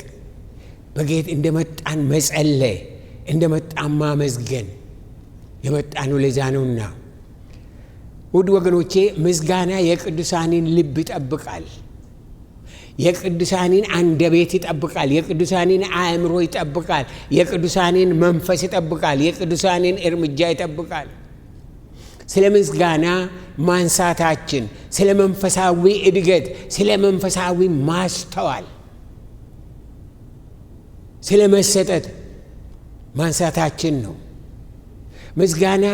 በጌታ እንደመጣን መጸለይ፣ እንደመጣን ማመስገን የመጣነው ለዛ ነውና ውድ ወገኖቼ፣ ምስጋና የቅዱሳንን ልብ ይጠብቃል፣ የቅዱሳንን አንደበት ይጠብቃል፣ የቅዱሳንን አእምሮ ይጠብቃል፣ የቅዱሳንን መንፈስ ይጠብቃል፣ የቅዱሳንን እርምጃ ይጠብቃል። ስለ ምስጋና ማንሳታችን ስለ መንፈሳዊ እድገት፣ ስለ መንፈሳዊ ማስተዋል፣ ስለ መሰጠት ማንሳታችን ነው። ምስጋና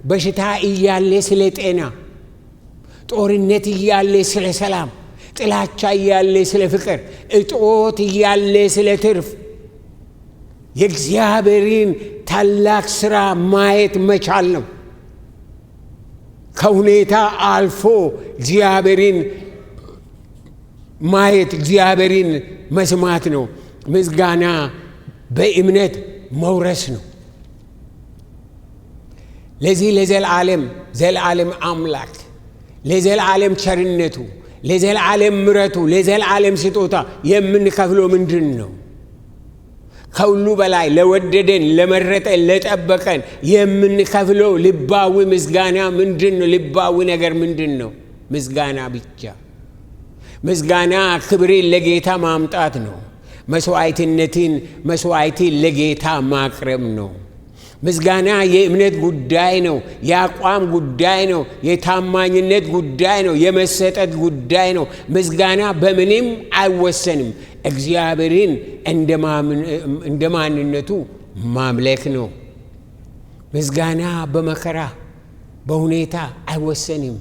በሽታ እያለ ስለ ጤና፣ ጦርነት እያለ ስለ ሰላም፣ ጥላቻ እያለ ስለ ፍቅር፣ እጦት እያለ ስለ ትርፍ የእግዚአብሔርን ታላቅ ሥራ ማየት መቻል ነው። ከሁኔታ አልፎ እግዚአብሔርን ማየት፣ እግዚአብሔርን መስማት ነው። ምስጋና በእምነት መውረስ ነው። ለዚህ ለዘላለም አምላክ፣ ለዘላለም ቸርነቱ፣ ለዘላለም ምሕረቱ፣ ለዘላለም ስጦታ የምንከፍለው ምንድን ነው? ከሁሉ በላይ ለወደደን፣ ለመረጠን፣ ለጠበቀን የምንከፍለው ልባዊ ምስጋና ምንድን ነው? ልባዊ ነገር ምንድን ነው? ምስጋና ብቻ። ምስጋና ክብርን ለጌታ ማምጣት ነው። መስዋዕትን ለጌታ ማቅረብ ነው። ምስጋና የእምነት ጉዳይ ነው፣ የአቋም ጉዳይ ነው፣ የታማኝነት ጉዳይ ነው፣ የመሰጠት ጉዳይ ነው። ምስጋና በምንም አይወሰንም። እግዚአብሔርን እንደ ማንነቱ ማምለክ ነው። ምስጋና በመከራ በሁኔታ አይወሰንም።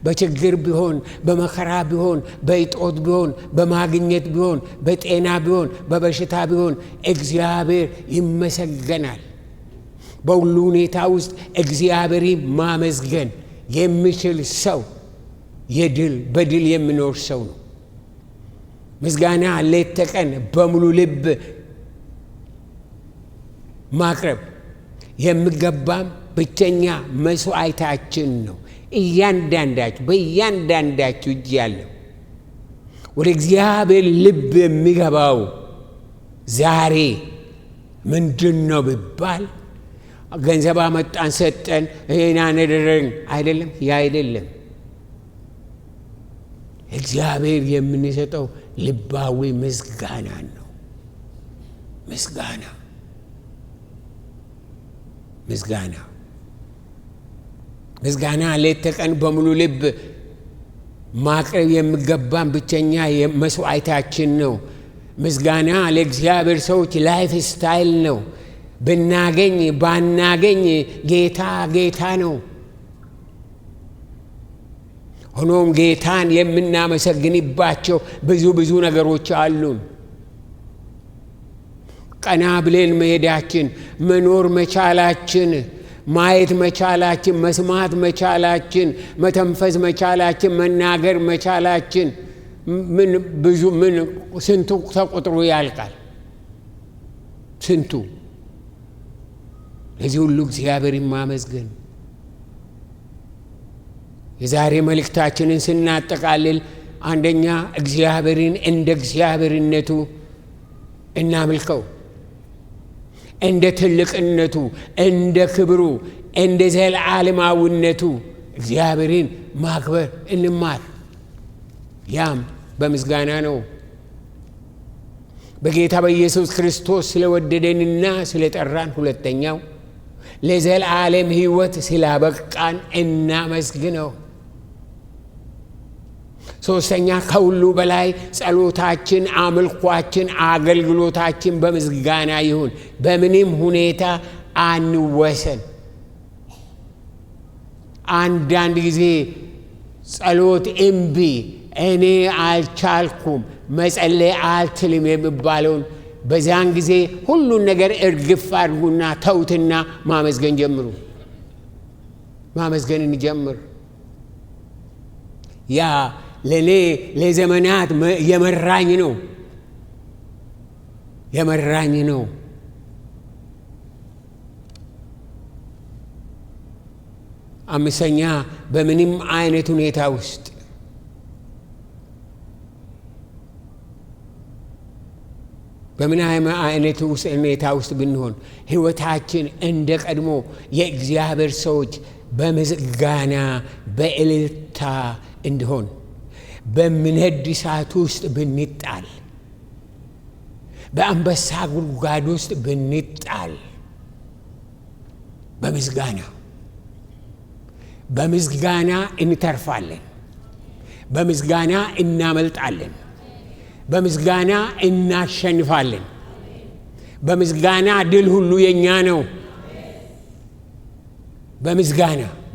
በችግር ቢሆን፣ በመከራ ቢሆን፣ በእጦት ቢሆን፣ በማግኘት ቢሆን፣ በጤና ቢሆን፣ በበሽታ ቢሆን እግዚአብሔር ይመሰገናል። በሁሉ ሁኔታ ውስጥ እግዚአብሔርን ማመስገን የሚችል ሰው በድል የሚኖር ሰው ነው። ምስጋና ሌት ተቀን በሙሉ ልብ ማቅረብ የሚገባም ብቸኛ መስዋዕታችን ነው። በእያንዳንዳችሁ እጅ ያለው ወደ እግዚአብሔር ልብ የሚገባው ዛሬ ምንድን ነው ቢባል ገንዘብ አመጣን ሰጠን ይሄን አነደረን አይደለም። ያ አይደለም። እግዚአብሔር የምንሰጠው ልባዊ ምስጋና ነው። ምስጋና ሌት ተቀን በሙሉ ልብ ማቅረብ የሚገባን ብቸኛ መስዋዕታችን ነው። ምስጋና ለእግዚአብሔር ሰዎች ላይፍ ስታይል ነው። ብናገኝ ባናገኝ ጌታ ነው። ሆኖም ጌታን የምናመሰግንባቸው ብዙ ነገሮች አሉን። ቀና ብለን መሄዳችን፣ መኖር መቻላችን፣ ማየት መቻላችን፣ መስማት መቻላችን፣ መተንፈስ መቻላችን፣ መናገር መቻላችን ስንቱ ተቆጥሮ ያልቃል። ስንቱ። ለዚህ ሁሉ እግዚአብሔርን ማመስገን። የዛሬ መልእክታችንን ስናጠቃልል አንደኛ እግዚአብሔርን እንደ እግዚአብሔርነቱ እናምልከው፣ እንደ ትልቅነቱ፣ እንደ ክብሩ፣ እንደ ዘላለማዊነቱ እግዚአብሔርን ማክበር እንማር። ያም በምስጋና ነው። በጌታ በኢየሱስ ክርስቶስ ስለወደደንና ስለጠራን፣ ሁለተኛው ለዘላለም ሕይወት ስላበቃን እናመስግነው። ሶስተኛ ከሁሉ በላይ ጸሎታችን፣ አምልኳችን፣ አገልግሎታችን በምስጋና ይሁን። በምንም ሁኔታ አንወሰን። አንዳንድ ጊዜ ጸሎት እምቢ፣ እኔ አልቻልኩም፣ መጸለይ አልችልም የሚባለውን በዛን ጊዜ ሁሉን ነገር እርግፍ አድርጉና ተውትና ማመስገን ጀምሩ። ማመስገን እንጀምር። ያ ለኔ ለዘመናት የመራኝ ነው። አምስተኛ በምንም አይነት ሁኔታ ውስጥ ሁኔታ ውስጥ ብንሆን ሕይወታችን እንደ ቀድሞ የእግዚአብሔር ሰዎች በምስጋና በእልልታ እንዲሆን፣ በሚነድ እሳት ውስጥ ብንጣል፣ በአንበሳ ጉድጓድ ውስጥ ብንጣል በምስጋና እንተርፋለን። በምስጋና እናመልጣለን። በምስጋና እናሸንፋለን። በምስጋና ድል ሁሉ የኛ ነው።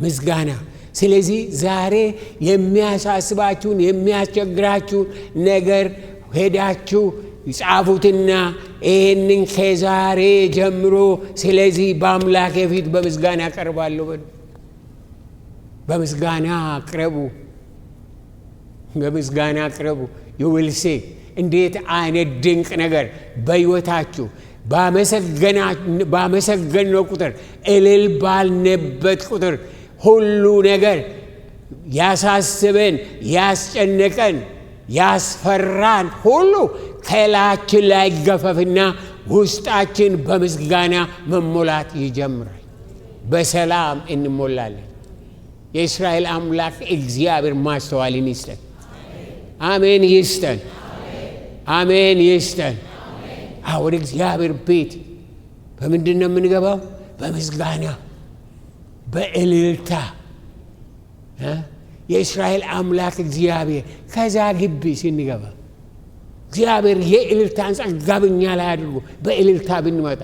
ምስጋና። ስለዚህ ዛሬ የሚያሳስባችሁን የሚያስቸግራችሁን ነገር ሄዳችሁ ጻፉትና ይህንን ከዛሬ ጀምሮ ስለዚህ በአምላኬ ፊት በምስጋና አቀርባለሁ በሉ። በምስጋና አቅርቡ። ይውልሴ እንዴት አይነት ድንቅ ነገር በሕይወታችሁ ባመሰገንነው ቁጥር፣ እልል ባልንበት ቁጥር ሁሉ ነገር ያሳስበን፣ ያስጨነቀን፣ ያስፈራን ሁሉ ከላያችን ላይ ገፈፍና ውስጣችን በምስጋና መሞላት ይጀምራል። በሰላም እንሞላለን። የእስራኤል አምላክ እግዚአብሔር ማስተዋልን ይስጠን። አሜን ይስጠን። ወደ እግዚአብሔር ቤት በምንድን ነው የምንገባው? በምስጋና በእልልታ። የእስራኤል አምላክ እግዚአብሔር ከዛ ግቢ ስንገባ እግዚአብሔር የእልልታን ጸጋ በእኛ ላይ አድርጎ በእልልታ ብንመጣ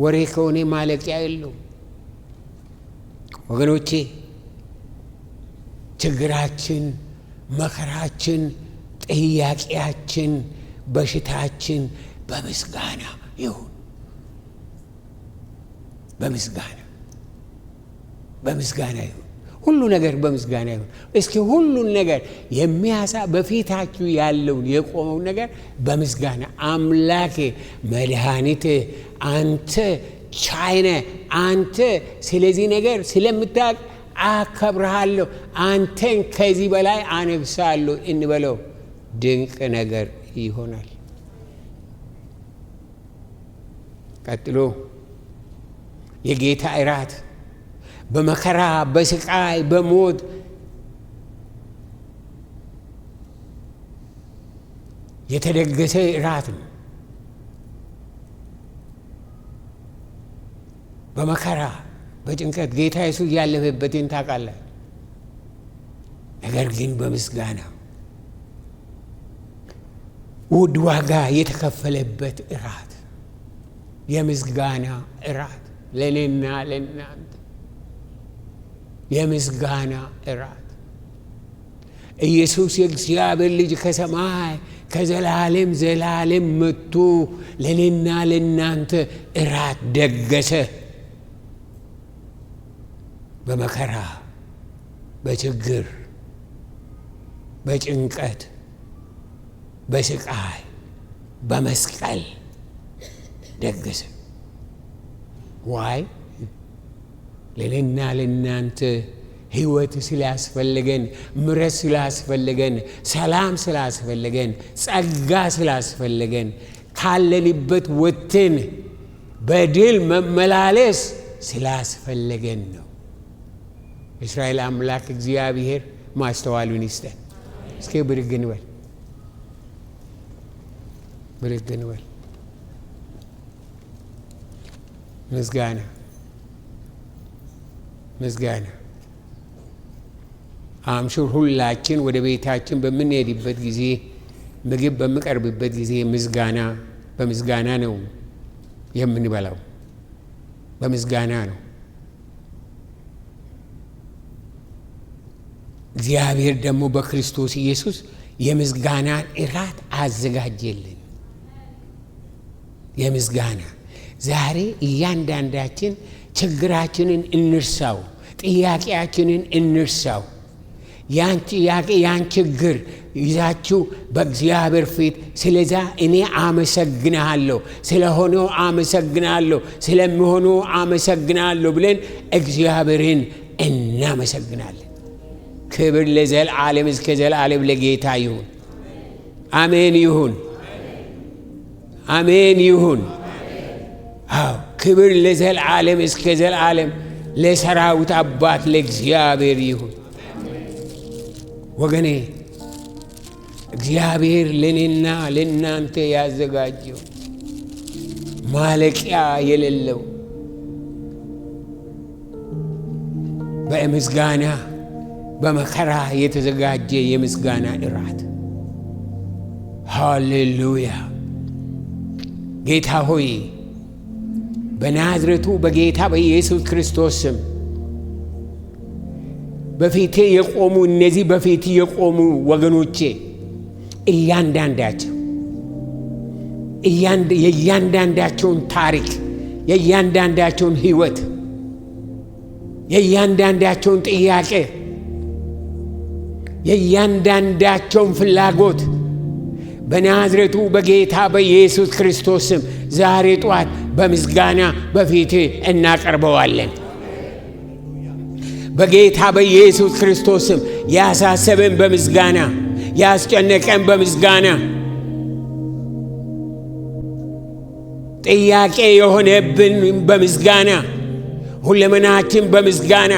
ወሬ ከሆነ ማለቂያ የለውም። ወገኖቼ ችግራችን፣ መከራችን፣ ጥያቄያችን፣ በሽታችን በምስጋና ይሁን። በምስጋና ይሁን። ሁሉ ነገር በምስጋና ይሁን። እስኪ ሁሉን ነገር በፊታችሁ ያለውን የቆመውን ነገር በምስጋና አምላኬ፣ መድኃኒቴ፣ አንተ ቻይነ፣ አንተ ስለዚህ ነገር ስለምታውቅ አከብርሃለሁ፣ አንተን ከዚህ በላይ አነግሳለሁ እንበለው። ድንቅ ነገር ይሆናል። ቀጥሎ የጌታ እራት በመከራ በስቃይ በሞት የተደገሰ እራት ነው። በመከራ በጭንቀት ጌታ ኢየሱስ ያለፈበትን ታውቃለህ። ነገር ግን በምስጋና ውድ ዋጋ የተከፈለበት እራት፣ የምስጋና እራት ለእኔና ለእናንተ የምስጋና እራት። ኢየሱስ የእግዚአብሔር ልጅ ከሰማይ ከዘላለም ዘላለም መጥቶ ለእኔና ለእናንተ እራት ደገሰ። በመከራ በችግር በጭንቀት በስቃይ በመስቀል ደገሰ። ዋይ ለእኔና ለእናንተ ሕይወት ስላስፈለገን፣ ምሕረት ስላስፈለገን፣ ሰላም ስላስፈለገን፣ ጸጋ ስላስፈለገን፣ ካለንበት ወጥተን በድል መመላለስ ስላስፈለገን ነው። እስራኤል አምላክ እግዚአብሔር ማስተዋሉን ይስጠን። እስኪ ብድግ እንበል። ምስጋና አምሹር ሁላችን ወደ ቤታችን በምንሄድበት ጊዜ ምግብ በሚቀርብበት ጊዜ በምስጋና ነው የምንበላው። በምስጋና ነው። እግዚአብሔር ደግሞ በክርስቶስ ኢየሱስ የምስጋናን እራት አዘጋጀልን። የምስጋና ዛሬ እያንዳንዳችን ችግራችንን እንርሳው፣ ጥያቄያችንን እንርሳው። ያን ጥያቄ ያን ችግር ይዛችሁ በእግዚአብሔር ፊት ስለዛ እኔ አመሰግናለሁ፣ ስለሆነው አመሰግናለሁ፣ ስለሚሆነው አመሰግናለሁ ብለን እግዚአብሔርን እናመሰግናለን። ክብር ለዘላለም እስከ ዘላለም ለጌታ ይሁን። አሜን ይሁን። አሜን ይሁን። አዎ ክብር ለዘላለም እስከ ዘላለም ለሰራዊት አባት ለእግዚአብሔር ይሁን። ወገኔ እግዚአብሔር ለኔና ለናንተ ያዘጋጀው ማለቂያ የሌለው በምስጋና በመከራ የተዘጋጀ የምስጋና እራት። ሃሌሉያ። ጌታ ሆይ በናዝሬቱ በጌታ በኢየሱስ ክርስቶስ ስም በፊቴ የቆሙ እነዚህ በፊቴ የቆሙ ወገኖቼ የእያንዳንዳቸውን ታሪክ፣ የእያንዳንዳቸውን ሕይወት፣ የእያንዳንዳቸውን ጥያቄ፣ የእያንዳንዳቸውን ፍላጎት በናዝሬቱ በጌታ በኢየሱስ ክርስቶስ ስም ዛሬ ጠዋት በምስጋና በፊቴ እናቀርበዋለን። በጌታ በኢየሱስ ክርስቶስ ስም ያሳሰበን በምስጋና፣ ያስጨነቀን በምስጋና፣ ጥያቄ የሆነብን በምስጋና፣ ሁለመናችን በምስጋና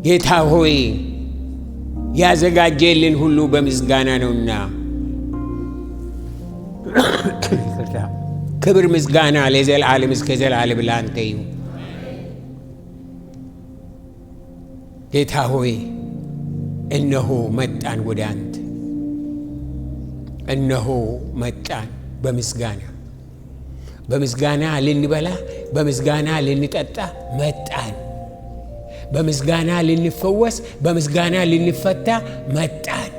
ጌታ ሆይ ያዘጋጀልን ሁሉ በምስጋና ነውና ክብር ምስጋና ለዘላለም እስከ ዘላለም ላንተ ይሁን። ጌታ ሆይ እነሆ መጣን ወደ አንተ፣ እነሆ መጣን በምስጋና ልንበላ፣ በምስጋና ልንጠጣ መጣን። በምስጋና ልንፈወስ፣ በምስጋና ልንፈታ መጣን።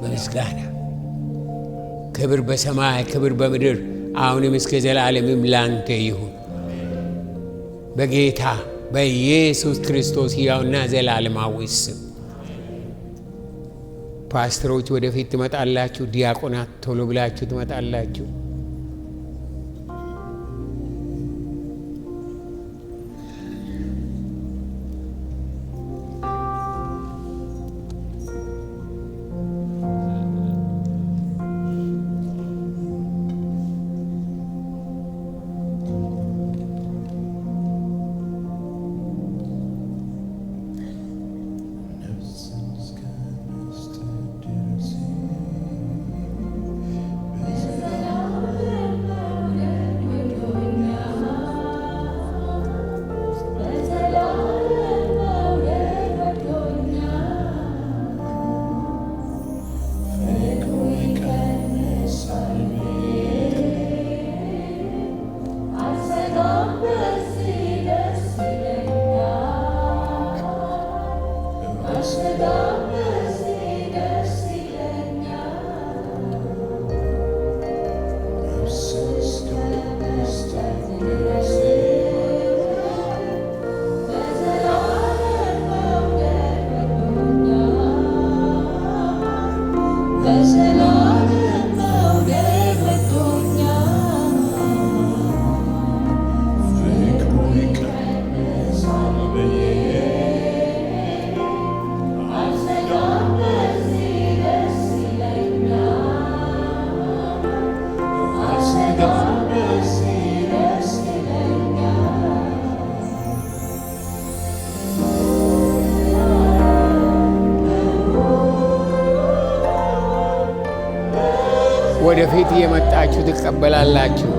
በምስጋና ክብር በሰማይ ክብር በምድር አሁንም እስከ ዘላለምም ላንተ ይሁን። በጌታ በኢየሱስ ክርስቶስ ሕያውና ዘላለማዊ ስም ፓስተሮች ወደፊት ትመጣላችሁ። ዲያቆናት ቶሎ ብላችሁ ትመጣላችሁ። ወደፊት የመጣችሁ ትቀበላላችሁ።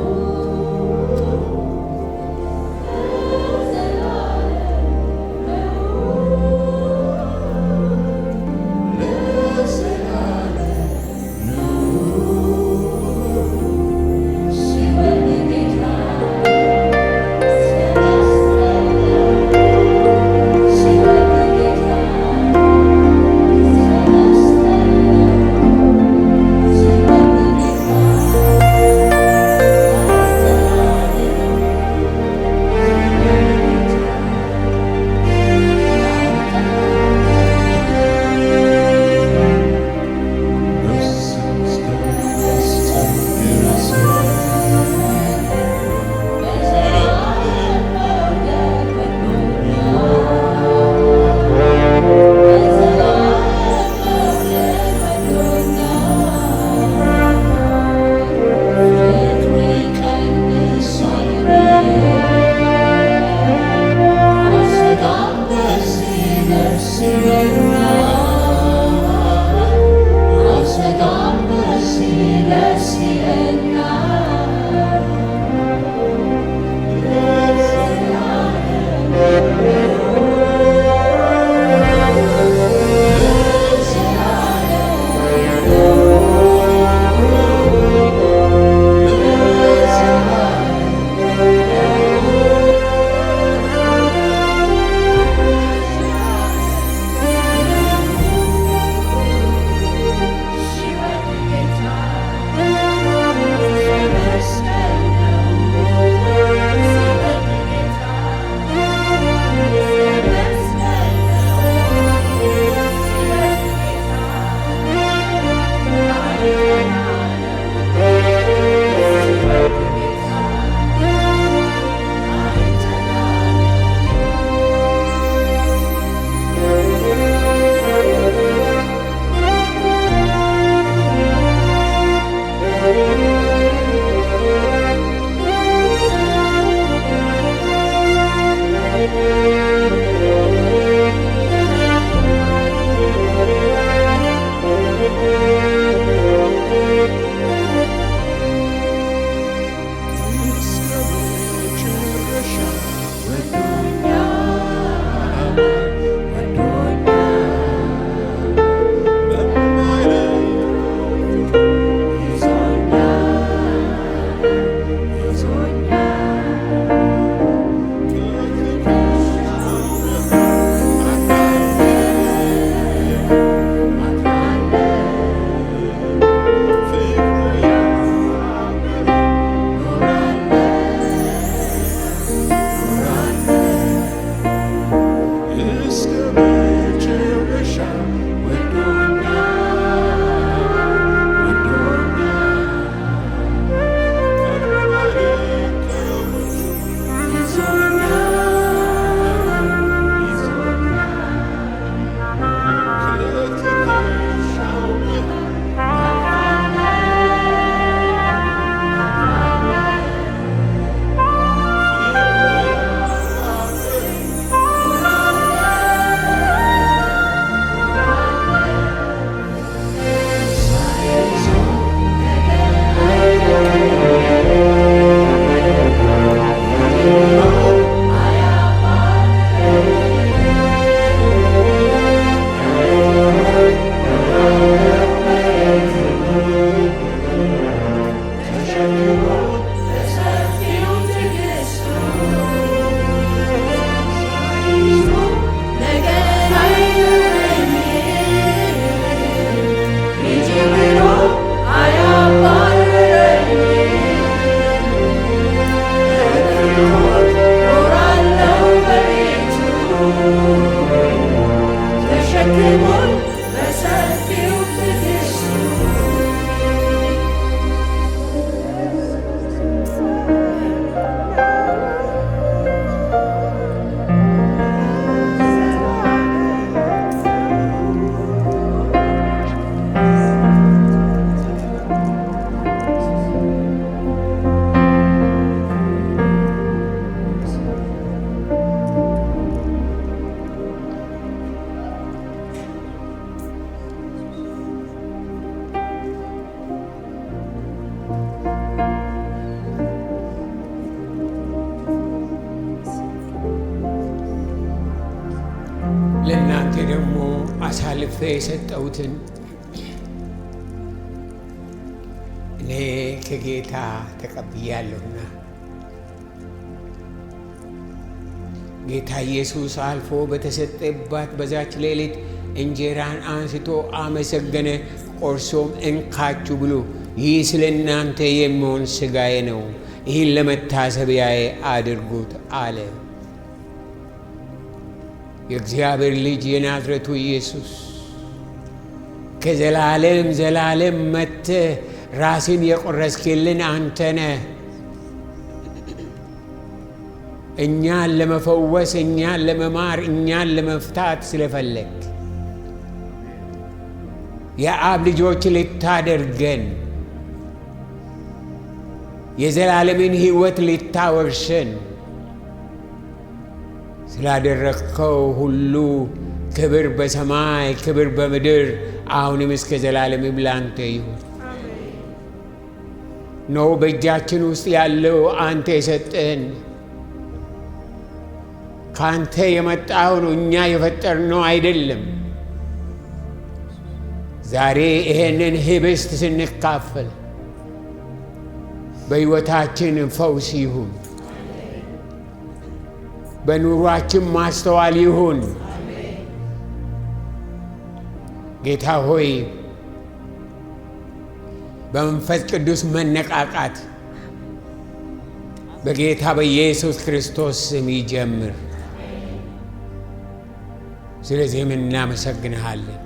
ለእናንተ ደግሞ አሳልፌ የሰጠሁትን እኔ ከጌታ ተቀብያለሁና ጌታ ኢየሱስ አልፎ በተሰጠባት በዛች ሌሊት እንጀራን አንስቶ አመሰገነ፣ ቆርሶም እንካችሁ ብሉ፣ ይህ ስለ እናንተ የሚሆን ሥጋዬ ነው፣ ይህን ለመታሰቢያዬ አድርጉት አለ። የእግዚአብሔር ልጅ የናዝሬቱ ኢየሱስ ከዘላለም ዘላለም መጥተህ ራስን የቆረስክልን አንተ ነህ። እኛን ለመፈወስ፣ እኛን ለመማር፣ እኛን ለመፍታት ስለፈለግ የአብ ልጆች ልታደርገን የዘላለምን ሕይወት ልታወርሰን ስላደረግከው ሁሉ ክብር በሰማይ ክብር በምድር አሁንም እስከ ዘላለምም ላንተ ይሁን። ነው በእጃችን ውስጥ ያለው አንተ የሰጠን ካንተ የመጣው ነው፣ እኛ የፈጠርነው አይደለም። ዛሬ ይሄንን ህብስት ስንካፈል በሕይወታችን ፈውስ ይሁን፣ በኑሯችን ማስተዋል ይሁን። ጌታ ሆይ በመንፈስ ቅዱስ መነቃቃት በጌታ በኢየሱስ ክርስቶስ ስም ይጀምር። ስለዚህም እናመሰግንሃለን።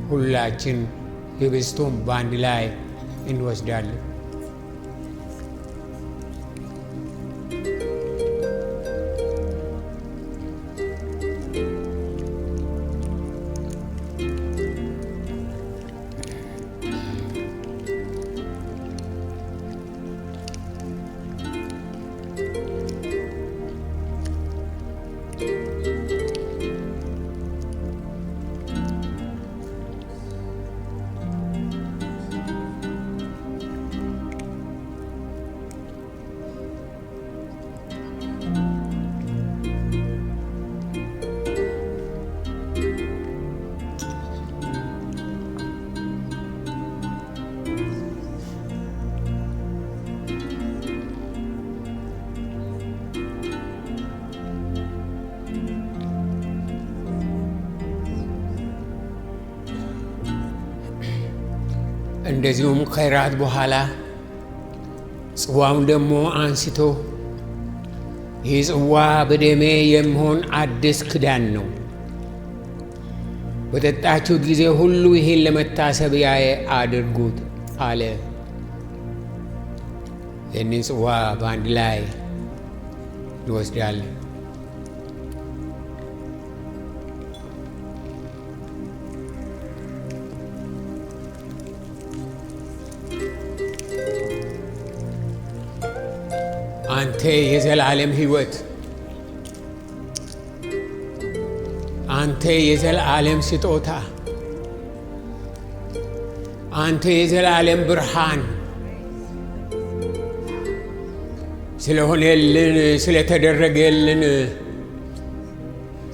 ሁላችን ህብስቱን በአንድ ላይ እንወስዳለን። እንደዚሁም ከራት በኋላ ጽዋውን ደግሞ አንስቶ ይህ ጽዋ በደሜ የሚሆን አዲስ ኪዳን ነው፣ በጠጣችሁት ጊዜ ሁሉ ይህን ለመታሰቢያዬ አድርጉት አለ። ይህንን ጽዋ በአንድ ላይ እንወስዳለን። አንተ የዘላለም ሕይወት፣ አንተ የዘላለም ስጦታ፣ አንተ የዘላለም ብርሃን ስለሆነልን ስለተደረገልን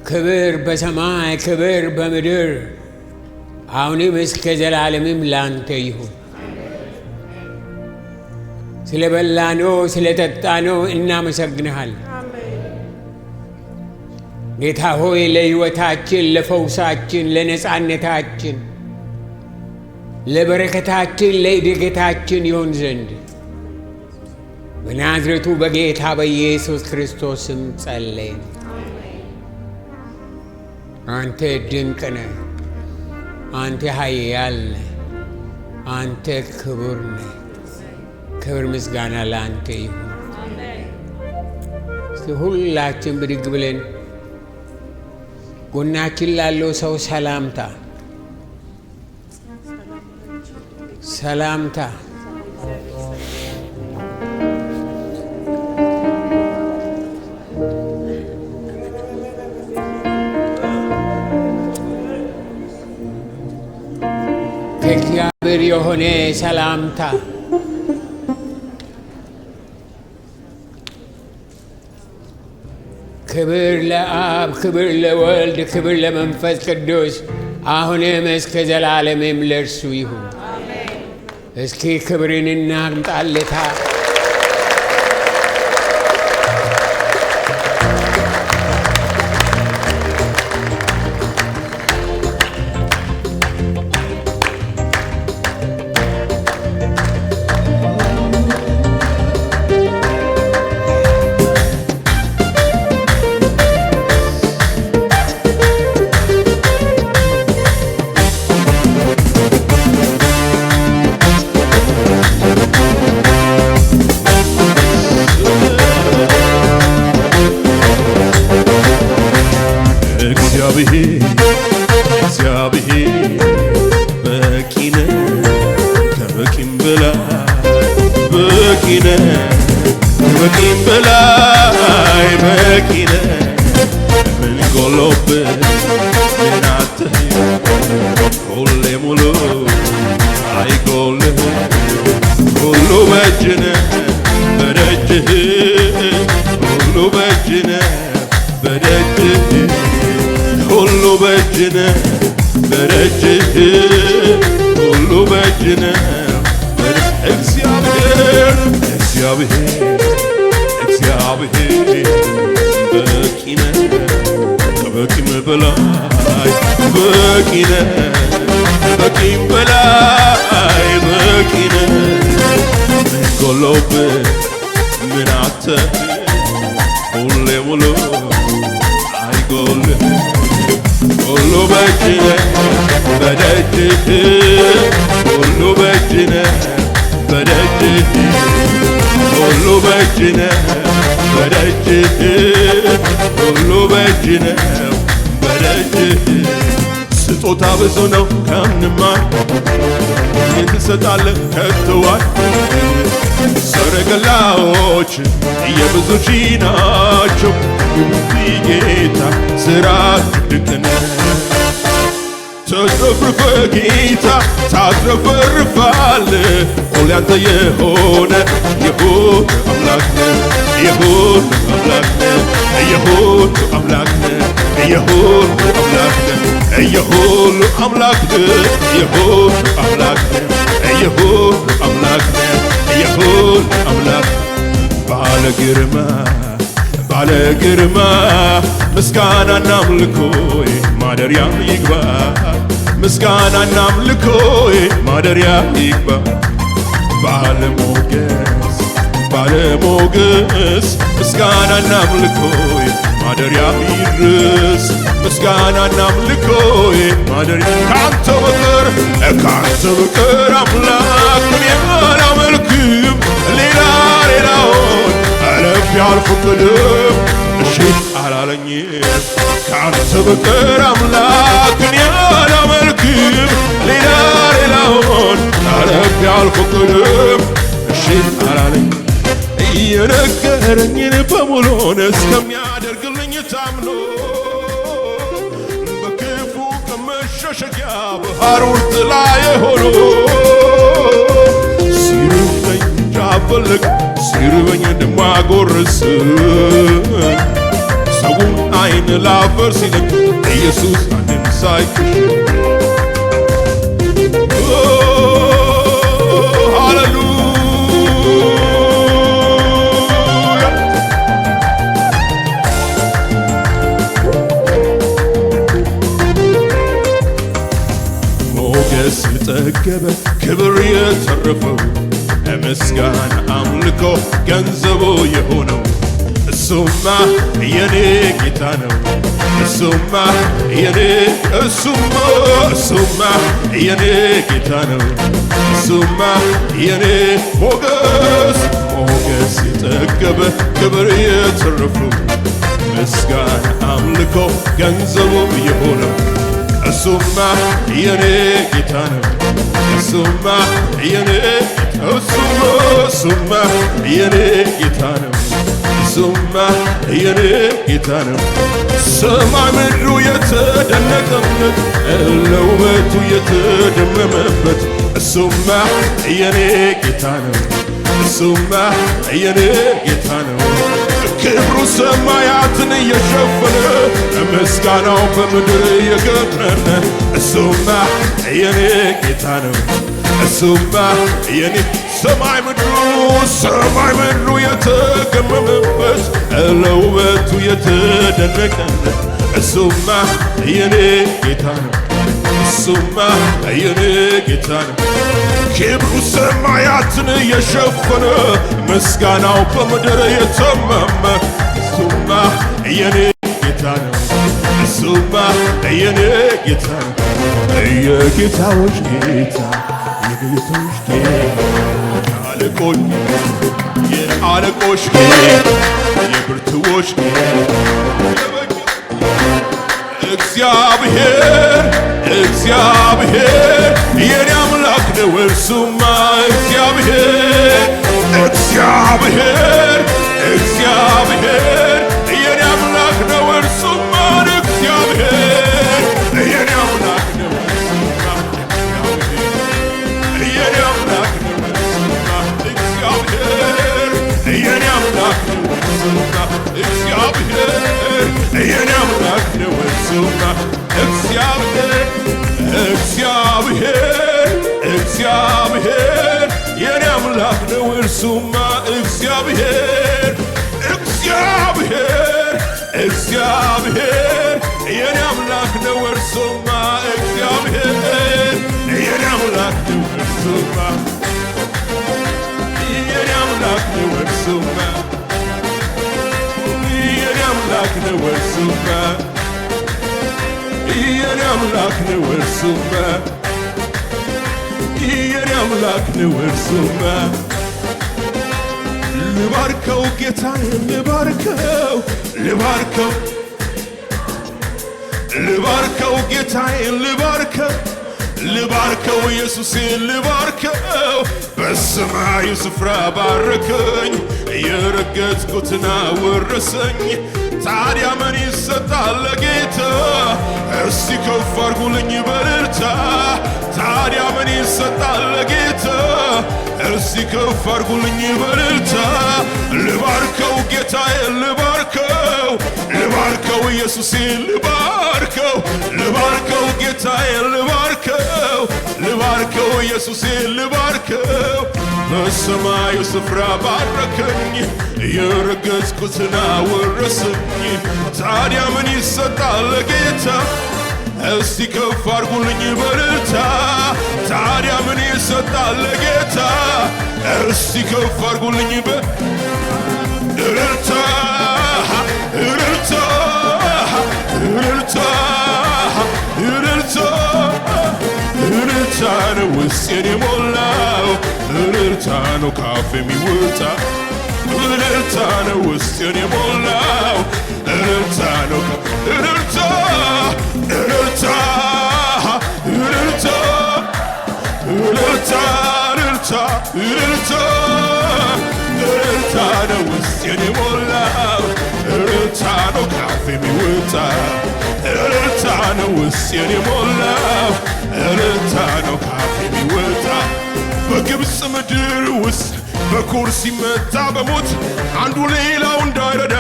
ክብር በሰማይ ክብር በምድር አሁንም እስከ ዘላለምም ላንተ ይሁን። ስለ በላነው ስለ ጠጣነው እናመሰግንሃል ጌታ ሆይ። ለሕይወታችን ለፈውሳችን ለነጻነታችን ለበረከታችን ለእድገታችን ይሆን ዘንድ በናዝሬቱ በጌታ በኢየሱስ ክርስቶስ ስም ጸለይን። አንተ ድንቅ ነህ፣ አንተ ኃያል ነህ፣ አንተ ክቡር ነህ። ክብር ምስጋና ለአንተ ይሁን። እስቲ ሁላችን ብድግ ብለን ጎናችን ላለው ሰው ሰላምታ ሰላምታ ከእግዚአብሔር የሆነ ሰላምታ ክብር ለአብ ክብር ለወልድ ክብር ለመንፈስ ቅዱስ አሁንም እስከ ዘላለምም ለእርሱ ይሁን። እስኪ ክብርን እናምጣለታ። እግዚአብሔር በቂ ነህ፣ ከበቂም በላይ በቂ ነህ። ምን ጎሎብህ ምን አጥተህ ሁሌ ሙሉ አይጎልህም። ሁሉ በእጅህ ነህ በደጅህ፣ ሁሉ በእጅህ ነህ በደጅህ፣ ሁሉ በእጅህ ነህ በደጅህ፣ ሁሉ በእጅህ ነህ። እግዚአብሔር በቂ ነህ፣ ከበቂም በላይ በቂ ነህ፣ ከበቂም በላይ በቂ ነህ። ምን ጎሎብህ ምን አጥተህ ሁሌ ሙሉ አይጎልህም። ሁሉ በእጅህ ነህ በደጅህ ሁሉ በእጅ ነው በደጅህ ሁሉ በእጅ ነው በደጅህ ሁሉ በእጅ ነው በደጅህ ስጦታ ብዙ ነው ከምንማር ምን ትሰጣለህ ከትዋል ሰረገላዎች የብዙ ሺህ ናቸው ጌታ ሥራ ድንቅ ነው ተትረፍርፈ ጌታ ታትረፈርፋለህ ሁሉ ያንተ የሆነ ይሁን አምላክ ነህ ይሁን አምላክ ነህ ይሁን አምላክ ነህ ይሁን አምላክ ነህ ይሁን አምላክ ነህ ይሁን አምላክ ነህ ይሁን አምላክ ነህ ይሁን አምላክ ባለ ግርማ ምስጋናና አምልኮዬ ማደሪያ ይግባ ምስጋናና አምልኮዬ ማደሪያ ይግባ ባለሞገስ ምስጋናና አምልኮዬ ማደሪያ ይድረስ ምስጋናና አምልኮዬ ማደሪያ ካንተ በቀር አምላክን አላመልክም ሌላውን አለፍ ያልፍቅድም እሺ አላለኝም ካንተ በቀር አምላክን አላመልክም ሌላውን አለፍ ያልፍቅድም እሺ አላለኝ የነገረኝን በሙሉ እስከሚያደርግልኝ ታምኖ በክፉ ከመሸሸጊያ በሐሩር ጥላ ሆኖ ሲርበኝ እንዳፈልግ ሲርበኝ እንደማጎርስ ሰውን አይን ላፈር ሲልክ ኢየሱስ አንድም ሳይክሽ የጠገበ ክብር የተረፈው ምስጋና አምልኮ ገንዘቡ የሆነው እሱማ የኔ ጌታ ነው እሱማ የኔ ጌታ ነው እሱማ የኔ ሞገስ የጠገበ ክብር የተረፈው ምስጋና አምልኮ ገንዘቡ የሆነው እሱማ የኔ ጌታ ነው እሱማ የኔ ጌታ ነው እሱማ የኔ ጌታ ነው ሰማይ ምድሩ የተደነቀበት ለውበቱ የተደመመበት እሱማ የኔ ጌታ ነው እሱማ የኔ ጌታ ነው ክብሩ ሰማያትን እየሸፈነ ምስጋናው በምድር የገነነ እሱማ የኔ ጌታ ነው እሱማ የኔ ሰማይ ምድሩ የተገመመበት ለውበቱ የተደነቀለት እሱማ የኔ ጌታ ነው እሱማ የኔ ጌታ ነው ክብሩ ሰማያትን የሸፈነ ምስጋናው በምድር የተመመ እሱማ የኔ ጌታ ነው እሱማ የኔ ጌታ ነው የጌታዎች ጌታ የጌቶች ጌታ የአለቆች ጌታ የብርቱዎች ጌታ እግዚአብሔር የኔ አምላክ ነው እርሱማ እግዚአብሔር የኔ አምላክ ነው እርሱማ እግዚአብሔር የኔ አምላክ ነው እርሱማ የኔ አምላክ ነው እርሱማ እግዚአብሔር የኔ አምላክ ነው እርሱማ እግዚአብሔር የኔ አምላክ ነው እርሱማ እግዚአብሔር የኔ አምላክ ነው እርሱማ እግዚአብሔር የኔ አምላክ ነው እርሱማ እግዚአብሔር የኔ አምላክ ነው እርሱማ የኔ አምላክ ነው እርሱማ የኔ አምላክ ነው እርሱማ የኔ አምላክ ነው እርሱማ የኔ አምላክ ነው እርሱማ ልባርከው ጌታዬን ልባርከው ልባርከው ልባርከው ጌታዬን ልባርከው ልባርከው ኢየሱሴን ልባርከው በሰማዩ ስፍራ ባረከኝ የረገጥኩትን አወረሰኝ ታዲያ ምን ይሰጣል ለጌታ እስቲ ከፍ አድርጉልኝ በእልልታ ታዲያ ምን ይሰጣል ለጌታ እስቲ ከፍ አድርጉልኝ በእልልታ ልባርከው ጌታዬን ልባርከው ልባርከው ኢየሱሴን ልባርከው ልባርከው ጌታዬን ልባርከው ልባርከው ኢየሱሴን ልባርከው በሰማዩ ስፍራ ባረከኝ የረገጥኩትን አወረሰኝ ታዲያ ምን ይሰጣል ለጌታ እስቲ ከፍ አድርጉልኝ በእልልታ ታዲያ ምን ይሰጣል ለጌታ እስቲ ከፍ አድርጉልኝ በእልልታ እልልታ እልልታ እልልታ እልልታ ነው ውስጤን የሞላው እልልታ ነው ካፌ የሚወጣ እልልታ ነው ውስጤን የሞላው እልልታ ነው እልልታ እልልታ እልልታ እልልታ እልልታ እልልታ እልልታ ነው ውስጤን የሞላው እልልታ ነው ካፌ የሚወጣ እልልታ ነው ውስጤን የሞላው እልልታ ነው ካፌ የሚወጣ በግብፅ ምድር ውስጥ በኩር ሲመታ በሞት አንዱ ሌላው እንዳይረዳ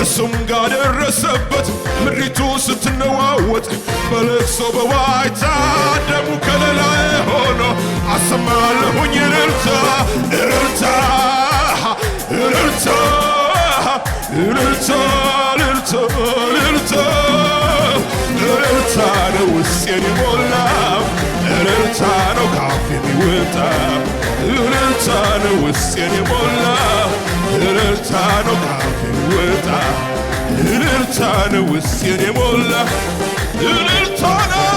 እሱም ጋር ደረሰበት ምድሪቱ ስትነዋወጥ በለቅሶ በዋይታ ደሙ ከለላዬ ሆኖ አሰማለሁኝ እልልታ እልልታ እልልታ እልልታ እልልታ እልልታ እልልታ ነው ውስጤን የሞላው እልልታ ነው ካፌ የሚወጣ እልልታ ነው ውስጤን የሞላው እልልታ ነው ካፌ የሚወጣ እልልታ ነው ውስጤን የሞላው እልልታ ነው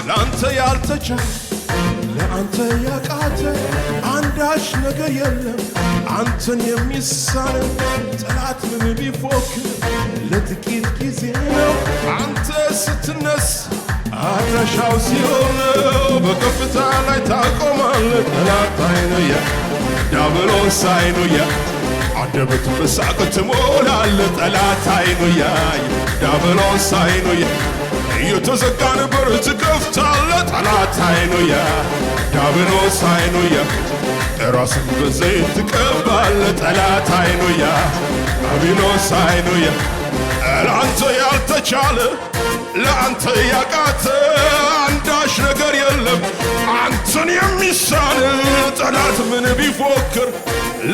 ለአንተ ያልተቻለ ለአንተ ያቃተ አንዳች ነገር የለም አንተን የሚሳነ ጠላት ምን ቢፎክር ለጥቂት ጊዜ ነው አንተ ስትነስ አድራሻው ሲሆን በከፍታ ላይ ታቆማለህ ጠላት አይኑያ ዲያብሎስ አይኑያ አንደበት በሳቅ ትሞላለህ ጠላት አይኑያ ዲያብሎስ አይኑያ የተዘጋን በር ትከፍታለህ ጠላት አይኑያ ዲያብሎስ አይኑያ ራስን በዘይት ትቀባለህ ጠላት አይኑያ ዲያብሎስ አይኑያ ለአንተ ያልተቻለ ለአንተ ያቃተ አንዳች ነገር የለም አንተን የሚሳን ጠላት ምን ቢፎክር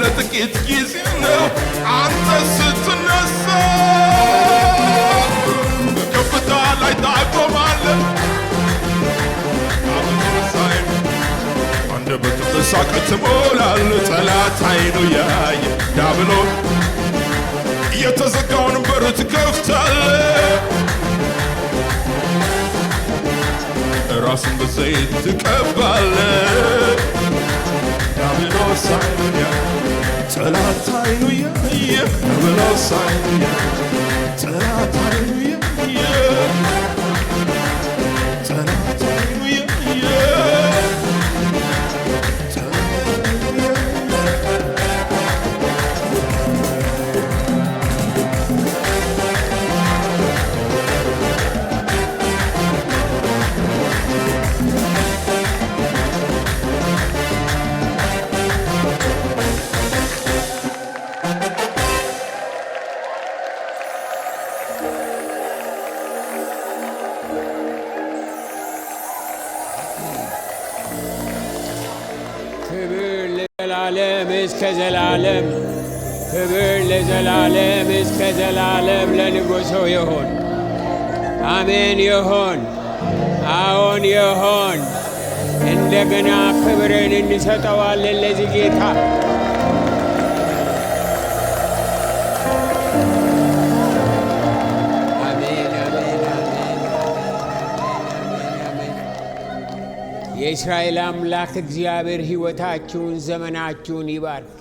ለጥቂት ጊዜ ነው አንተ ስትነሳ በከፍታ ላይ ታቆማለህ አንደበት በሳቅ ትሞላለህ ጠላት አይኑያ ዲያብሎስ የተዘጋውን በር ትከፍታለህ ራስን በዘይት ትቀባለህ ዲያብሎስ አይኑያ ጠላት አይኑያ ዲያብሎስ አይኑያ ጠላት አይኑያ ጠላት አይኑያ ክብር ለዘላለም እስከ ዘላለም ክብር ለዘላለም እስከ ዘላለም ለንጉሡ ይሁን። አሜን ይሁን። አዎን ይሁን። እንደገና ክብርን እንሰጠዋለን ለዚህ ጌታ። የእስራኤል አምላክ እግዚአብሔር ሕይወታችሁን ዘመናችሁን ይባርክ።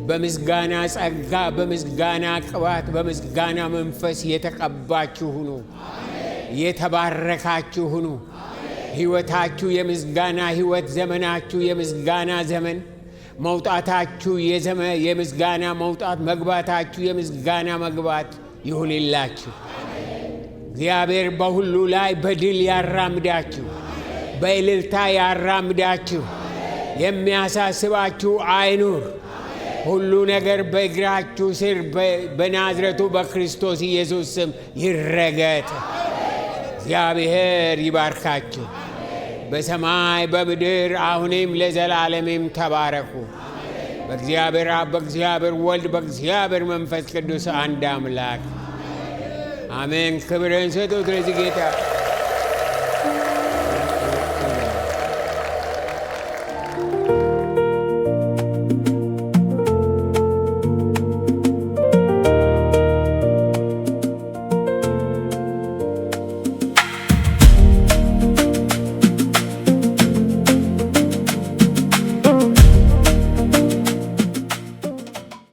በምስጋና ጸጋ፣ በምስጋና ቅባት፣ በምስጋና መንፈስ የተቀባችሁ ሁኑ። የተባረካችሁ ሁኑ። ሕይወታችሁ የምስጋና ሕይወት፣ ዘመናችሁ የምስጋና ዘመን፣ መውጣታችሁ የምስጋና መውጣት፣ መግባታችሁ የምስጋና መግባት ይሁንላችሁ። እግዚአብሔር በሁሉ ላይ በድል ያራምዳችሁ፣ በእልልታ ያራምዳችሁ። የሚያሳስባችሁ አይኑር። ሁሉ ነገር በእግራችሁ ስር በናዝረቱ በክርስቶስ ኢየሱስ ስም ይረገጥ። እግዚአብሔር ይባርካችሁ። በሰማይ በምድር አሁንም ለዘላለምም ተባረኩ። በእግዚአብሔር አብ፣ በእግዚአብሔር ወልድ፣ በእግዚአብሔር መንፈስ ቅዱስ አንድ አምላክ አሜን። ክብርን ስጡት ለዚህ ጌታ።